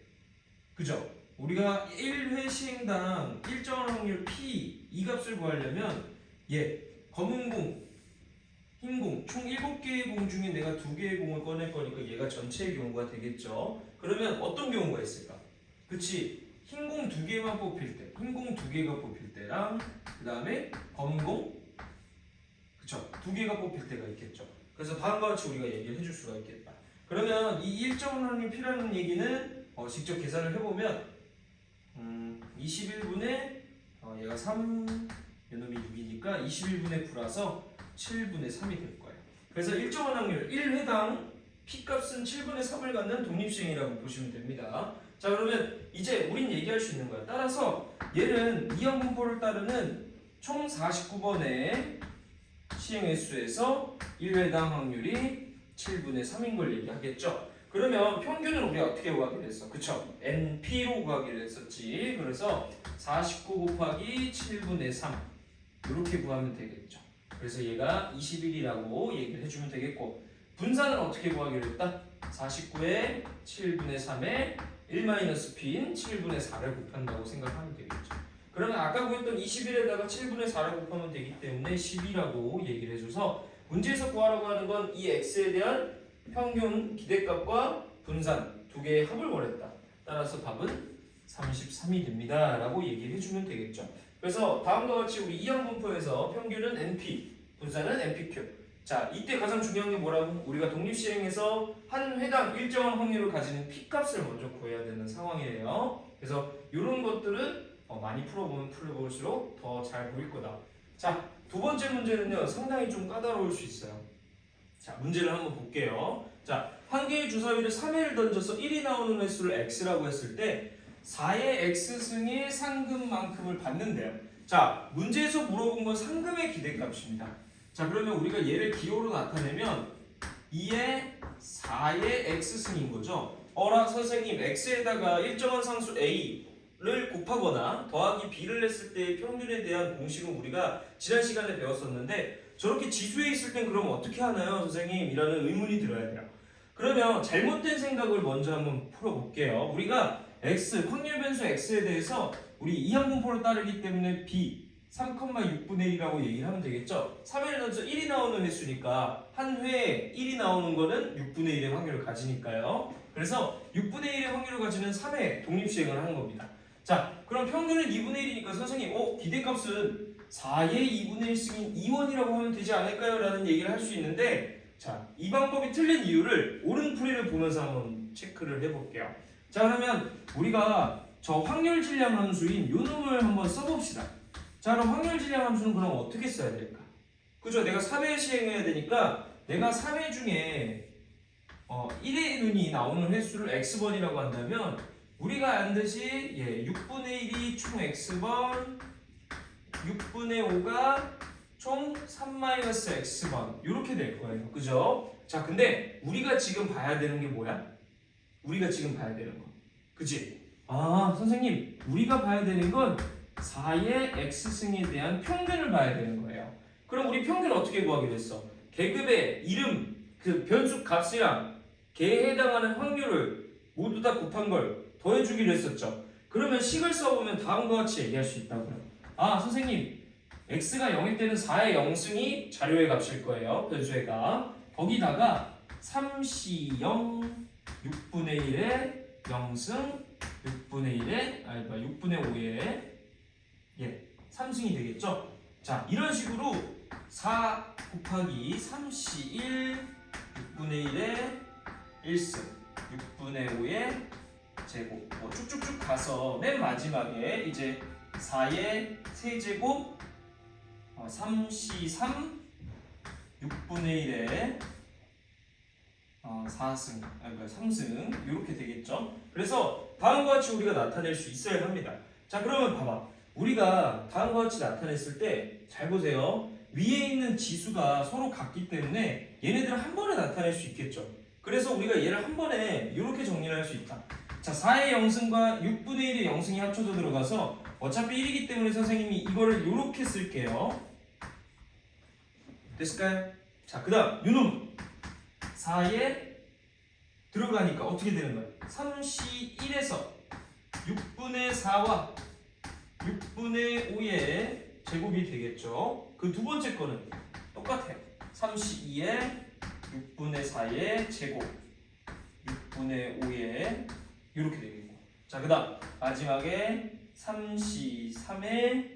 Speaker 1: 그죠? 우리가 1회 시행당 일정한 확률 p 이 값을 구하려면 검은 공, 흰 공, 총 7개의 공 중에 내가 2개의 공을 꺼낼 거니까 얘가 전체의 경우가 되겠죠. 그러면 어떤 경우가 있을까? 그치? 흰 공 2개만 뽑힐 때, 흰 공 2개가 뽑힐 때랑 그 다음에 검은 공, 그쵸? 2개가 뽑힐 때가 있겠죠. 그래서 다음과 같이 우리가 얘기를 해줄 수가 있겠다. 그러면 이 일정한 확률 p라는 얘기는 직접 계산을 해보면 21분의 얘가 3, 요놈이 6이니까 21분의 9라서 7분의 3이 될 거예요. 그래서 일정한 확률 1회당 p값은 7분의 3을 갖는 독립시행이라고 보시면 됩니다. 자, 그러면 이제 우린 얘기할 수 있는 거야. 따라서 얘는 이항분포를 따르는 총 49번의 시행 횟수에서 1회당 확률이 7분의 3인 걸 얘기하겠죠. 그러면 평균은 우리가 어떻게 구하기로 했어? 그쵸? NP로 구하기로 했었지. 그래서 49 곱하기 7분의 3 이렇게 구하면 되겠죠. 그래서 얘가 21이라고 얘기를 해주면 되겠고, 분산은 어떻게 구하기로 했다? 49에 7분의 3에 1-p인 7분의 4를 곱한다고 생각하면 되겠죠. 그러면 아까 구했던 21에다가 7분의 4를 곱하면 되기 때문에 10이라고 얘기를 해줘서 문제에서 구하라고 하는 건 이 x에 대한 평균 기대값과 분산 두 개의 합을 원했다. 따라서 답은 33이 됩니다 라고 얘기를 해주면 되겠죠. 그래서 다음과 같이 우리 이항분포에서 평균은 NP, 분산은 NPQ. 자, 이때 가장 중요한 게 뭐라고? 우리가 독립시행에서 한 회당 일정한 확률을 가지는 P값을 먼저 구해야 되는 상황이에요. 그래서 이런 것들은 많이 풀어보면 풀어볼수록 더 잘 보일 거다. 자, 두 번째 문제는요, 상당히 좀 까다로울 수 있어요. 자, 문제를 한번 볼게요. 자, 한 개의 주사위를 3회를 던져서 1이 나오는 횟수를 x라고 했을 때 4의 x승의 상금만큼을 받는데요. 자, 문제에서 물어본 건 상금의 기대값입니다. 자, 그러면 우리가 얘를 기호로 나타내면 2의 4의 x승인 거죠. 어라 선생님, x에다가 일정한 상수 a를 곱하거나 더하기 b를 했을 때의 평균에 대한 공식은 우리가 지난 시간에 배웠었는데 저렇게 지수에 있을 땐 그럼 어떻게 하나요 선생님? 이라는 의문이 들어야 돼요. 그러면 잘못된 생각을 먼저 한번 풀어볼게요. 우리가 x, 확률 변수 x에 대해서 우리 이항분포를 따르기 때문에 b 3,6분의 1이라고 얘기를 하면 되겠죠. 3회를 던져 1이 나오는 횟수니까 한 회에 1이 나오는 거는 6분의 1의 확률을 가지니까요. 그래서 6분의 1의 확률을 가지는 3회 독립시행을 하는 겁니다. 자, 그럼 평균은 2분의 1이니까 선생님, 기대값은 4의 2분의 1승인 2원이라고 하면 되지 않을까요? 라는 얘기를 할 수 있는데, 자, 이 방법이 틀린 이유를 오른풀이를 보면서 한번 체크를 해볼게요. 자, 그러면 우리가 저 확률 질량 함수인 요 놈을 한번 써봅시다. 자, 그럼 확률 질량 함수는 그럼 어떻게 써야 될까? 그죠? 내가 3회 시행해야 되니까 내가 3회 중에 1의 눈이 나오는 횟수를 x번이라고 한다면 우리가 안 듯이 6분의 1이 총 x번, 6분의 5가 총 3-x번 이렇게 될 거예요. 그죠? 자, 근데 우리가 지금 봐야 되는 게 뭐야? 우리가 지금 봐야 되는 거. 그치? 아, 선생님, 우리가 봐야 되는 건 4의 x승에 대한 평균을 봐야 되는 거예요. 그럼 우리 평균 어떻게 구하기로 했어? 계급의 이름, 그 변수 값이랑 걔에 해당하는 확률을 모두 다 곱한 걸 더해주기로 했었죠. 그러면 식을 써보면 다음과 같이 얘기할 수 있다고요. 아, 선생님, x가 0일 때는 4의 0승이 자료의 값일 거예요. 변수의 값. 거기다가 3C 0 6분의 1의 0승 6분의 1의 6분의 5의 3승이 되겠죠. 자, 이런 식으로 4 곱하기 3C1 6분의 1의 1승 6분의 5의 제곱 쭉쭉쭉 가서 맨 마지막에 이제 4의 세제곱 3C3 6분의 1의 4승, 3승 이렇게 되겠죠. 그래서 다음과 같이 우리가 나타낼 수 있어야 합니다. 자, 그러면 봐봐. 우리가 다음과 같이 나타냈을 때 잘 보세요. 위에 있는 지수가 서로 같기 때문에 얘네들을 한 번에 나타낼 수 있겠죠. 그래서 우리가 얘를 한 번에 이렇게 정리를 할 수 있다. 자, 4의 0승과 6분의 1의 0승이 합쳐져 들어가서 어차피 1이기 때문에 선생님이 이거를 이렇게 쓸게요. 됐을까요? 자, 그 다음 요놈 4에 들어가니까 어떻게 되는 거야? 3C1에서 6분의 4와 6분의 5의 제곱이 되겠죠. 그 두 번째 거는 똑같아요. 3C2에 6분의 4의 제곱 6분의 5의 이렇게 되겠고, 자, 그 다음 마지막에 3C3에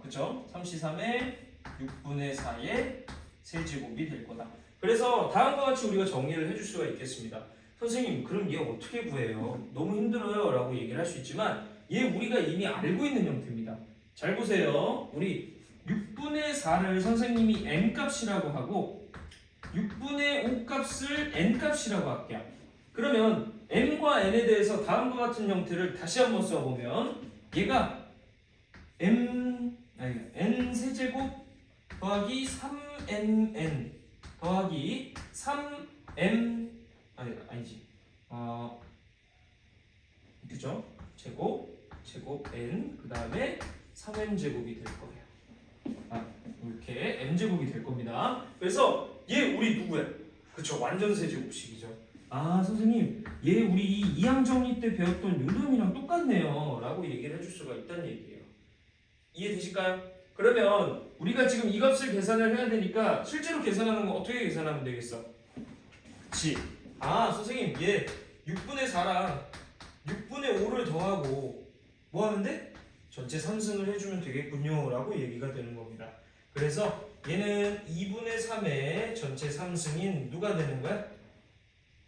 Speaker 1: 그쵸? 3C3에 6분의 4의 세제곱이 될 거다. 그래서 다음과 같이 우리가 정리를 해줄 수가 있겠습니다. 선생님, 그럼 얘 어떻게 구해요? 너무 힘들어요 라고 얘기를 할 수 있지만 얘 우리가 이미 알고 있는 형태입니다. 잘 보세요. 우리 6분의 4를 선생님이 n값이라고 하고 6분의 5값을 n값이라고 할게요. 그러면 m과 n에 대해서 다음과 같은 형태를 다시 한번 써보면 얘가 n 세제곱 더하기 3nn 더하기 3m 아니지 그죠? 제곱 n 그 다음에 3m 제곱이 될 거예요. 이렇게 m 제곱이 될 겁니다. 그래서 얘 우리 누구야? 그쵸? 완전 세제곱식이죠. 아, 선생님, 얘 우리 2항 정리 때 배웠던 요놈이랑 똑같네요 라고 얘기를 해줄 수가 있다는 얘기예요. 이해되실까요? 그러면 우리가 지금 이 값을 계산을 해야 되니까 실제로 계산하는 거 어떻게 계산하면 되겠어? 그치? 아, 선생님, 얘 6분의 4랑 6분의 5를 더하고 뭐 하면 돼? 전체 3승을 해주면 되겠군요 라고 얘기가 되는 겁니다. 그래서 얘는 2분의 3의 전체 3승인 누가 되는 거야?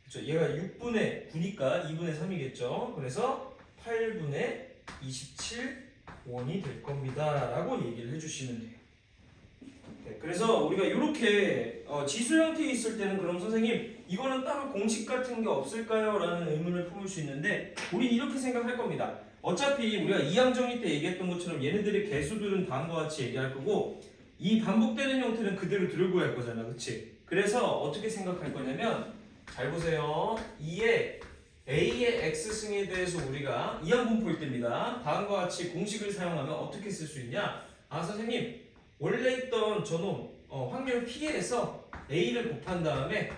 Speaker 1: 그쵸? 얘가 6분의 9니까 2분의 3이겠죠. 그래서 8분의 27원이 될 겁니다 라고 얘기를 해주시면 돼요. 형태. 그래서 우리가 이렇게 지수 형태에 있을 때는 그럼 선생님 이거는 따로 공식 같은 게 없을까요? 라는 의문을 품을 수 있는데 우리 이렇게 생각할 겁니다. 어차피 우리가 이항 정리 때 얘기했던 것처럼 얘네들의 개수들은 다음과 같이 얘기할 거고 이 반복되는 형태는 그대로 들고 갈 거잖아, 그치? 그래서 어떻게 생각할 거냐면 잘 보세요. 2의 A의 X승에 대해서 우리가 이항분포일 때입니다. 다음과 같이 공식을 사용하면 어떻게 쓸 수 있냐? 아 선생님 원래 있던 저놈 확률 P에서 A를 곱한 다음에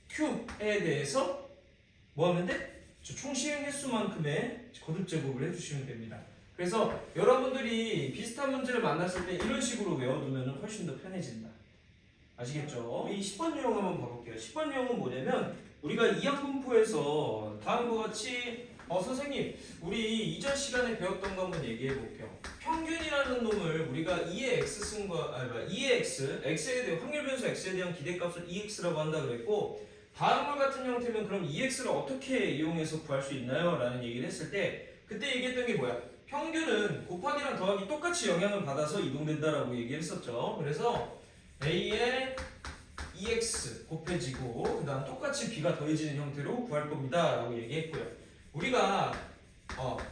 Speaker 1: Q에 대해서 뭐 하면 돼? 저 총 시행 횟수만큼의 거듭 제곱을 해주시면 됩니다. 그래서 여러분들이 비슷한 문제를 만났을 때 이런 식으로 외워두면 훨씬 더 편해진다. 아시겠죠? 이 10번 유형 한번 봐볼게요. 10번 유형은 뭐냐면 우리가 이항분포에서 다음과 같이 선생님 우리 이전 시간에 배웠던 거 한번 얘기해 볼게요. 평균이라는 놈을 우리가 2의 x승과 2의 x에 대한 확률 변수 x에 대한 기대값을 2x라고 한다 그랬고 다음과 같은 형태면 그럼 2x를 어떻게 이용해서 구할 수 있나요? 라는 얘기를 했을 때 그때 얘기했던 게 뭐야? 평균은 곱하기랑 더하기 똑같이 영향을 받아서 이동된다라고 얘기를 했었죠. 그래서 a의 2x 곱해지고 그 다음 똑같이 b가 더해지는 형태로 구할 겁니다 라고 얘기했고요. 우리가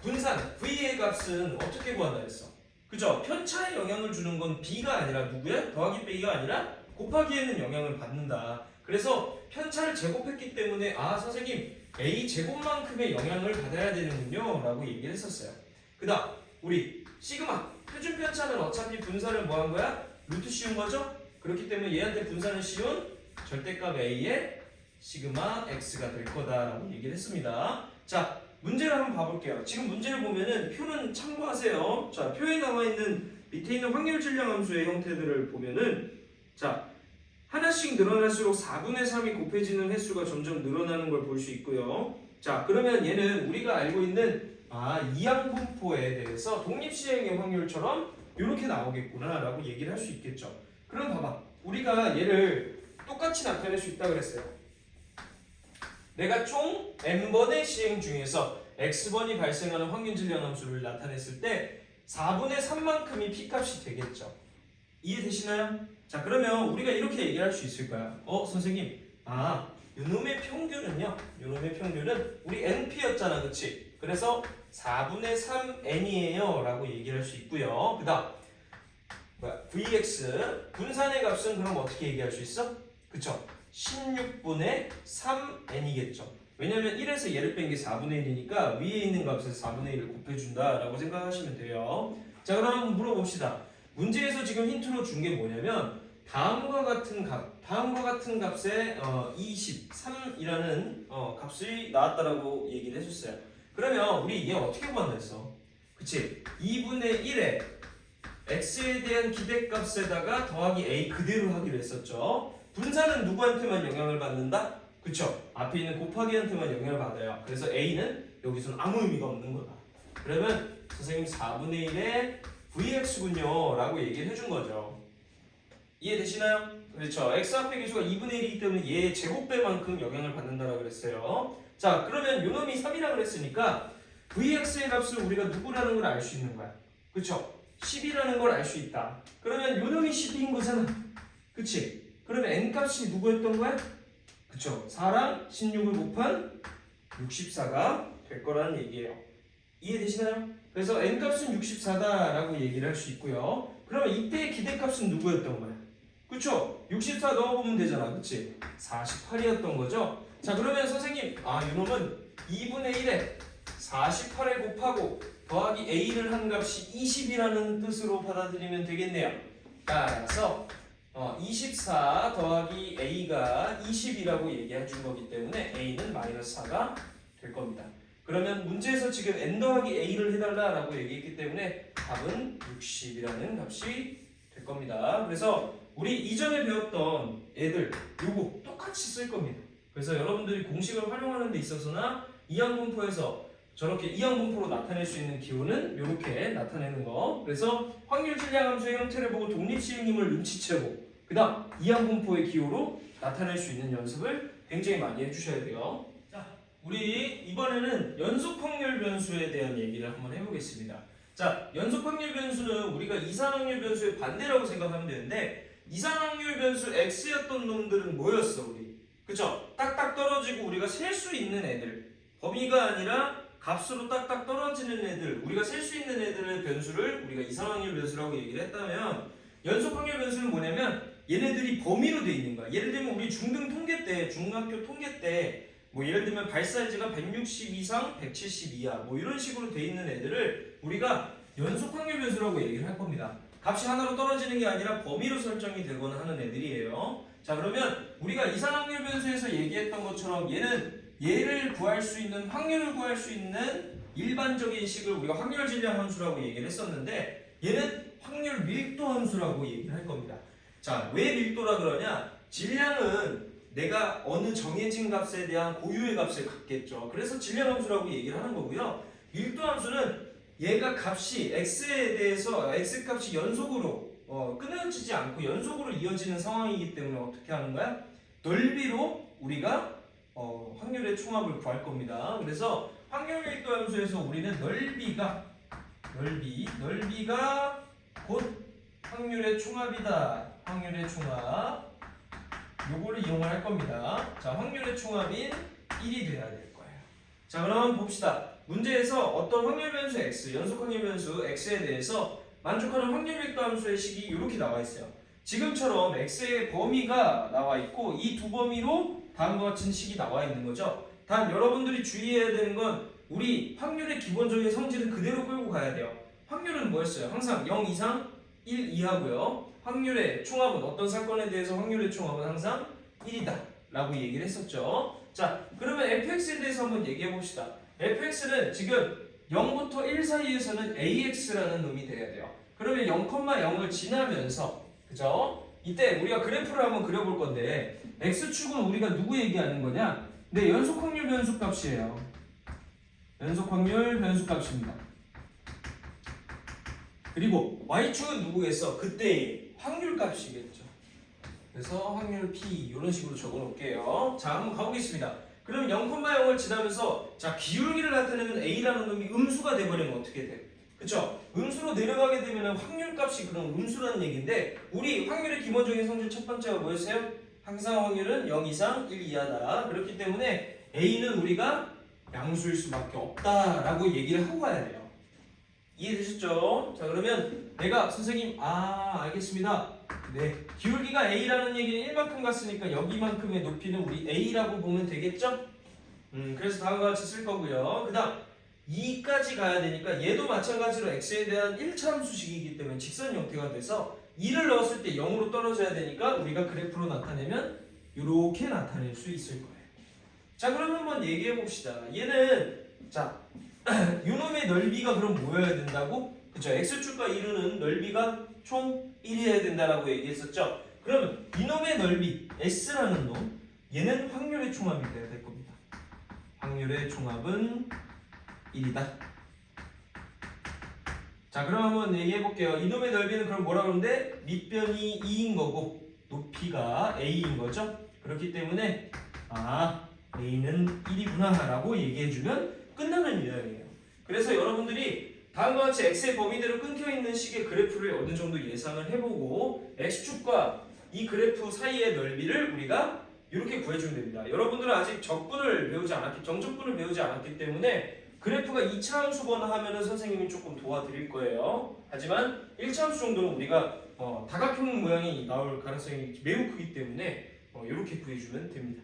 Speaker 1: 분산 v의 값은 어떻게 구한다 했어? 그죠? 편차에 영향을 주는 건 b가 아니라 누구야? 더하기 빼기가 아니라 곱하기에는 영향을 받는다. 그래서 편차를 제곱했기 때문에 아 선생님 a 제곱만큼의 영향을 받아야 되는군요 라고 얘기를 했었어요. 그 다음 우리 시그마 표준 편차는 어차피 분산을 뭐 한 거야? 루트 씌운 거죠? 그렇기 때문에 얘한테 분산을 씌운 절대값 a의 시그마 x가 될 거다라고 얘기를 했습니다. 자 문제를 한번 봐볼게요. 지금 문제를 보면은 표는 참고하세요. 자 표에 나와 있는 밑에 있는 확률 질량 함수의 형태들을 보면은 자 하나씩 늘어날수록 4분의 3이 곱해지는 횟수가 점점 늘어나는 걸 볼 수 있고요. 자 그러면 얘는 우리가 알고 있는 이항분포에 대해서 독립시행의 확률처럼 이렇게 나오겠구나 라고 얘기를 할 수 있겠죠. 그럼 봐봐 우리가 얘를 똑같이 나타낼 수 있다고 그랬어요. 내가 총 n번의 시행 중에서 x번이 발생하는 확률 질량 함수를 나타냈을 때 4분의 3만큼이 p값이 되겠죠. 이해되시나요? 자 그러면 우리가 이렇게 얘기할 수 있을 거야. 선생님 요놈의 평균은요 요놈의 평균은 우리 np였잖아 그치? 그래서 4분의 3n이에요 라고 얘기를 할 수 있고요. 그 다음 vx 분산의 값은 그럼 어떻게 얘기할 수 있어? 그쵸? 16분의 3n이겠죠. 왜냐면 1에서 얘를 뺀 게 4분의 1이니까 위에 있는 값에서 4분의 1을 곱해준다 라고 생각하시면 돼요. 자 그럼 한번 물어봅시다. 문제에서 지금 힌트로 준 게 뭐냐면 다음과 같은 값에 23이라는 값이 나왔다라고 얘기를 해줬어요. 그러면 우리 얘 어떻게 구한다 했어? 그치? 2분의 1에 x에 대한 기대값에다가 더하기 a 그대로 하기로 했었죠. 분산은 누구한테만 영향을 받는다? 그쵸? 앞에 있는 곱하기한테만 영향을 받아요. 그래서 a는 여기서는 아무 의미가 없는 거다. 그러면 선생님 4분의 1에 vx군요 라고 얘기를 해준 거죠. 이해되시나요? 그렇죠. x 앞의 개수가 2분의 1이기 때문에 얘의 제곱배만큼 영향을 받는다라고 그랬어요. 자 그러면 요놈이 3이라고 그랬으니까 vx의 값을 우리가 누구라는 걸 알 수 있는 거야. 그쵸? 10이라는 걸 알 수 있다. 그러면 요놈이 10인 거잖아. 그치? 그러면 n값이 누구였던 거야? 그쵸? 4랑 16을 곱한 64가 될 거라는 얘기예요. 이해되시나요? 그래서 n값은 64다라고 얘기를 할 수 있고요. 그러면 이때의 기대값은 누구였던 거야? 그쵸? 64 넣어보면 되잖아. 그치? 48이었던 거죠? 자 그러면 선생님 이놈은 2분의 1에 48에 곱하고 더하기 a를 한 값이 20이라는 뜻으로 받아들이면 되겠네요. 따라서 24 더하기 a가 20이라고 얘기해 준 거기 때문에 a는 마이너스 4가 될 겁니다. 그러면 문제에서 지금 n 더하기 a를 해달라라고 얘기했기 때문에 답은 60이라는 값이 될 겁니다. 그래서 우리 이전에 배웠던 애들 요거 똑같이 쓸 겁니다. 그래서 여러분들이 공식을 활용하는 데 있어서나 이항분포에서 저렇게 이항분포로 나타낼 수 있는 기호는 이렇게 나타내는 거. 그래서 확률 질량 함수의 형태를 보고 독립시행임을 눈치채고 그 다음 이항분포의 기호로 나타낼 수 있는 연습을 굉장히 많이 해주셔야 돼요. 자, 우리 이번에는 연속 확률 변수에 대한 얘기를 한번 해보겠습니다. 자, 연속 확률 변수는 우리가 이산 확률 변수의 반대라고 생각하면 되는데 이상확률 변수 x였던 놈들은 뭐였어 우리? 그쵸? 딱딱 떨어지고 우리가 셀 수 있는 애들, 범위가 아니라 값으로 딱딱 떨어지는 애들, 우리가 셀 수 있는 애들의 변수를 우리가 이상확률 변수라고 얘기를 했다면, 연속확률 변수는 뭐냐면 얘네들이 범위로 돼 있는 거야. 예를 들면 우리 중등 통계 때, 중학교 통계 때 뭐 예를 들면 발 사이즈가 160 이상 170 이하 뭐 이런 식으로 돼 있는 애들을 우리가 연속확률 변수라고 얘기를 할 겁니다. 값이 하나로 떨어지는 게 아니라 범위로 설정이 되거나 하는 애들이에요. 자, 그러면 우리가 이상확률 변수에서 얘기했던 것처럼 얘는 얘를 구할 수 있는, 확률을 구할 수 있는 일반적인 식을 우리가 확률 질량 함수라고 얘기를 했었는데, 얘는 확률 밀도 함수라고 얘기를 할 겁니다. 자, 왜 밀도라 그러냐? 질량은 내가 어느 정해진 값에 대한 고유의 값을 갖겠죠. 그래서 질량 함수라고 얘기를 하는 거고요. 밀도 함수는 얘가 값이 x에 대해서 x 값이 연속으로 끊어지지 않고 연속으로 이어지는 상황이기 때문에 어떻게 하는 거야? 넓이로 우리가 확률의 총합을 구할 겁니다. 그래서 확률 밀도 함수에서 우리는 넓이가 곧 확률의 총합이다. 확률의 총합. 요거를 이용을 할 겁니다. 자, 확률의 총합인 1이 돼야 될 거예요. 자, 그럼 봅시다. 문제에서 어떤 확률 변수 x, 연속 확률 변수 x에 대해서 만족하는 확률 밀도 함수의 식이 이렇게 나와 있어요. 지금처럼 x의 범위가 나와 있고 이 두 범위로 다음과 같은 식이 나와 있는 거죠. 단 여러분들이 주의해야 되는 건 우리 확률의 기본적인 성질은 그대로 끌고 가야 돼요. 확률은 뭐였어요? 항상 0 이상 1 이하고요. 확률의 총합은 어떤 사건에 대해서 확률의 총합은 항상 1이다 라고 얘기를 했었죠. 자, 그러면 fx에 대해서 한번 얘기해 봅시다. fx는 지금 0부터 1 사이에서는 ax라는 놈이 돼야 돼요. 그러면 0,0을 지나면서, 그죠? 이때 우리가 그래프를 한번 그려볼 건데 x축은 우리가 누구 얘기하는 거냐? 네, 연속 확률 변수 값이에요. 연속 확률 변수 값입니다. 그리고 y축은 누구겠어? 그때의 확률 값이겠죠. 그래서 확률 p 이런 식으로 적어 놓을게요. 자, 한번 가보겠습니다. 그럼 0,0을 지나면서 자, 기울기를 나타내는 a라는 놈이 음수가 돼버리면 어떻게 돼? 그쵸? 음수로 내려가게 되면 확률 값이 그럼 음수라는 얘기인데, 우리 확률의 기본적인 성질 첫 번째가 뭐였어요? 항상 확률은 0 이상 1 이하다. 그렇기 때문에 a는 우리가 양수일 수밖에 없다라고 얘기를 하고 가야 돼요. 이해되셨죠? 자, 그러면 내가 선생님 알겠습니다. 네, 기울기가 a라는 얘기는 1만큼 갔으니까 여기만큼의 높이는 우리 a라고 보면 되겠죠? 그래서 다음과 같이 쓸 거고요. 그 다음 2까지 가야 되니까 얘도 마찬가지로 x에 대한 1차 함수식이기 때문에 직선 형태가 돼서 2를 넣었을 때 0으로 떨어져야 되니까 우리가 그래프로 나타내면 이렇게 나타낼 수 있을 거예요. 자, 그럼 한번 얘기해 봅시다. 얘는 자, 요놈의 넓이가 그럼 뭐여야 된다고? 그쵸, x축과 이루는 넓이가 총 1이어야 된다라고 얘기했었죠. 그러면 이놈의 넓이 s라는 놈, 얘는 확률의 총합이 돼야 될 겁니다. 확률의 총합은 1이다. 자, 그럼 한번 얘기해 볼게요. 이놈의 넓이는 그럼 뭐라 그러는데 밑변이 2인 거고 높이가 a인 거죠. 그렇기 때문에 a는 1이구나 라고 얘기해주면 끝나는 유형이에요. 그래서 여러분들이 다음과 같이 x의 범위대로 끊겨있는 식의 그래프를 어느 정도 예상을 해보고 x축과 이 그래프 사이의 넓이를 우리가 이렇게 구해주면 됩니다. 여러분들은 아직 정적분을 배우지 않았기 때문에 그래프가 2차 함수 번호하면은 선생님이 조금 도와드릴 거예요. 하지만 1차 함수 정도는 우리가 다각형 모양이 나올 가능성이 매우 크기 때문에 이렇게 구해주면 됩니다.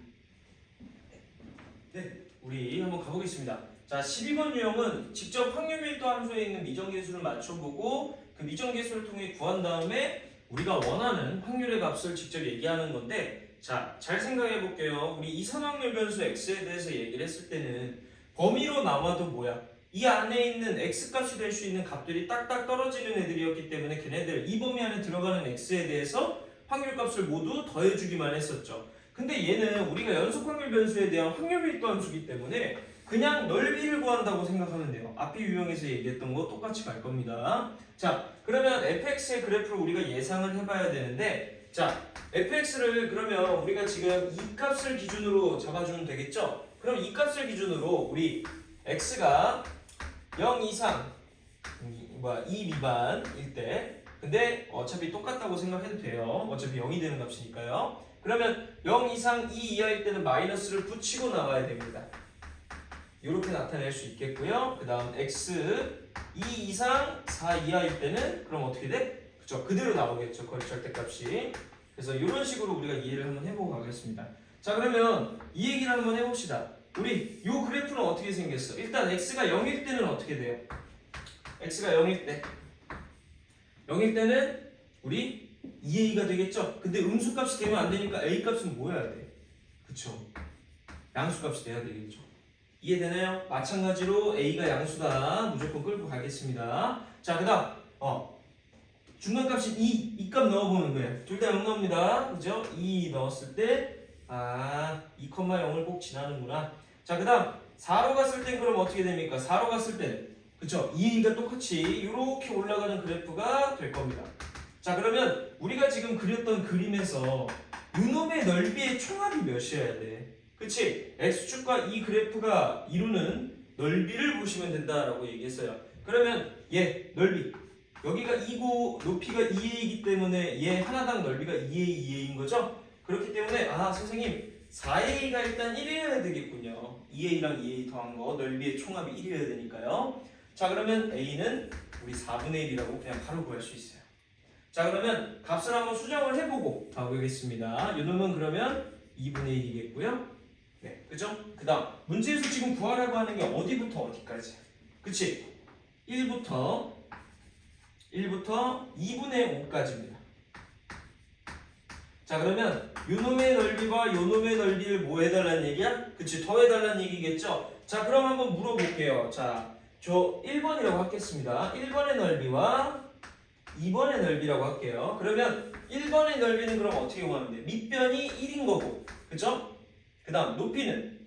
Speaker 1: 네, 우리 한번 가보겠습니다. 자, 12번 유형은 직접 확률 밀도 함수에 있는 미정계수를 맞춰보고 그 미정계수를 통해 구한 다음에 우리가 원하는 확률의 값을 직접 얘기하는 건데, 자, 잘 생각해 볼게요. 우리 이산확률 변수 x에 대해서 얘기를 했을 때는 범위로 나와도 뭐야? 이 안에 있는 x값이 될 수 있는 값들이 딱딱 떨어지는 애들이었기 때문에 걔네들 이 범위 안에 들어가는 x에 대해서 확률값을 모두 더해주기만 했었죠. 근데 얘는 우리가 연속 확률 변수에 대한 확률 밀도 함수이기 때문에 그냥 넓이를 구한다고 생각하면 돼요. 앞에 유형에서 얘기했던 거 똑같이 갈 겁니다. 자, 그러면 fx의 그래프를 우리가 예상을 해봐야 되는데, 자, fx를 그러면 우리가 지금 이 값을 기준으로 잡아주면 되겠죠? 그럼 이 값을 기준으로 우리 x가 0 이상 2 미만일 때 근데 어차피 똑같다고 생각해도 돼요. 어차피 0이 되는 값이니까요. 그러면 0 이상 2 이하일 때는 마이너스를 붙이고 나와야 됩니다. 이렇게 나타낼 수 있겠고요. 그 다음 x 2 이상 4 이하일 때는 그럼 어떻게 돼? 그쵸, 그대로 나오겠죠. 거리 절대값이. 그래서 이런 식으로 우리가 이해를 한번 해보고 가겠습니다. 자, 그러면 이 얘기를 한번 해봅시다. 우리 이 그래프는 어떻게 생겼어? 일단 x가 0일 때는 어떻게 돼요? x가 0일 때 0일 때는 우리 2a가 되겠죠? 근데 음수값이 되면 안 되니까 a값은 뭐 해야 돼? 그쵸? 양수값이 돼야 되겠죠? 이해되나요? 마찬가지로 a가 양수다. 무조건 끌고 가겠습니다. 자, 그 다음 중간값이 2 값 넣어보는 거예요. 둘 다 0 나옵니다. 그죠? 2 넣었을 때 2,0을 꼭 지나는구나. 자, 그 다음 4로 갔을 땐 그럼 어떻게 됩니까? 4로 갔을 땐 그쵸? 2가 똑같이 이렇게 올라가는 그래프가 될 겁니다. 자, 그러면 우리가 지금 그렸던 그림에서 요놈의 넓이의 총합이 몇이어야 돼? 그치? x축과 이 그래프가 이루는 넓이를 보시면 된다라고 얘기했어요. 그러면 얘 넓이 여기가 2고 높이가 2a이기 때문에 얘 하나당 넓이가 2a, 2a인 거죠? 그렇기 때문에 선생님 4a가 일단 1이어야 되겠군요. 2a랑 2a 더한 거 넓이의 총합이 1이어야 되니까요. 자, 그러면 a는 우리 4분의 1이라고 그냥 바로 구할 수 있어요. 자, 그러면 값을 한번 수정을 해보고 가보겠습니다. 요놈은 그러면 2분의 1이겠고요. 네, 그죠? 그 다음 문제에서 지금 구하라고 하는 게 어디부터 어디까지? 그치? 1부터 2분의 5까지입니다. 자, 그러면 요놈의 넓이와 요놈의 넓이를 뭐 해달라는 얘기야? 그치, 더해달라는 얘기겠죠? 자, 그럼 한번 물어볼게요. 자, 저 1번이라고 하겠습니다. 1번의 넓이와 2번의 넓이라고 할게요. 그러면 1번의 넓이는 그럼 어떻게 구하면 돼? 밑변이 1인 거고, 그쵸? 그 다음 높이는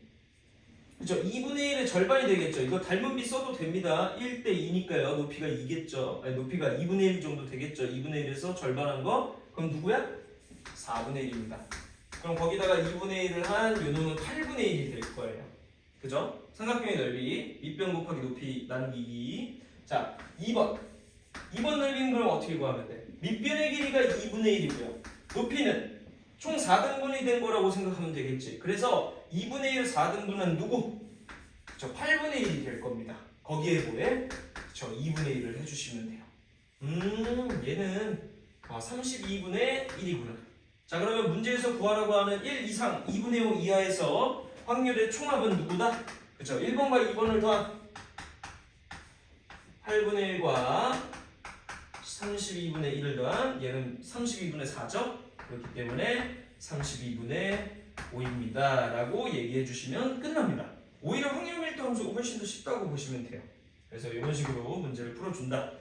Speaker 1: 그쵸? 2분의 1의 절반이 되겠죠. 이거 닮은 비 써도 됩니다. 1대 2니까요. 높이가 2겠죠. 아니, 높이가 2분의 1 정도 되겠죠. 2분의 1에서 절반한 거. 그럼 누구야? 4분의 1입니다. 그럼 거기다가 2분의 1을 한 요놈은 8분의 1이 될 거예요. 그죠? 삼각형의 넓이, 밑변 곱하기 높이 나누기. 자, 2번 넓이는 그럼 어떻게 구하면 돼? 밑변의 길이가 2분의 1이고요. 높이는 총 4등분이 된 거라고 생각하면 되겠지. 그래서 2분의 1 4등분은 누구? 그쵸, 8분의 1이 될 겁니다. 거기에 뭐해? 그쵸, 2분의 1을 해주시면 돼요. 얘는 32분의 1이구나. 자, 그러면 문제에서 구하라고 하는 1 이상 2분의 5 이하에서 확률의 총합은 누구다? 그쵸, 1번과 2번을 더한 8분의 1과 32분의 1을 더한 얘는 32분의 4죠? 그렇기 때문에 32분의 5입니다 라고 얘기해 주시면 끝납니다. 오히려 확률 밀도 함수가 훨씬 더 쉽다고 보시면 돼요. 그래서 이런 식으로 문제를 풀어준다.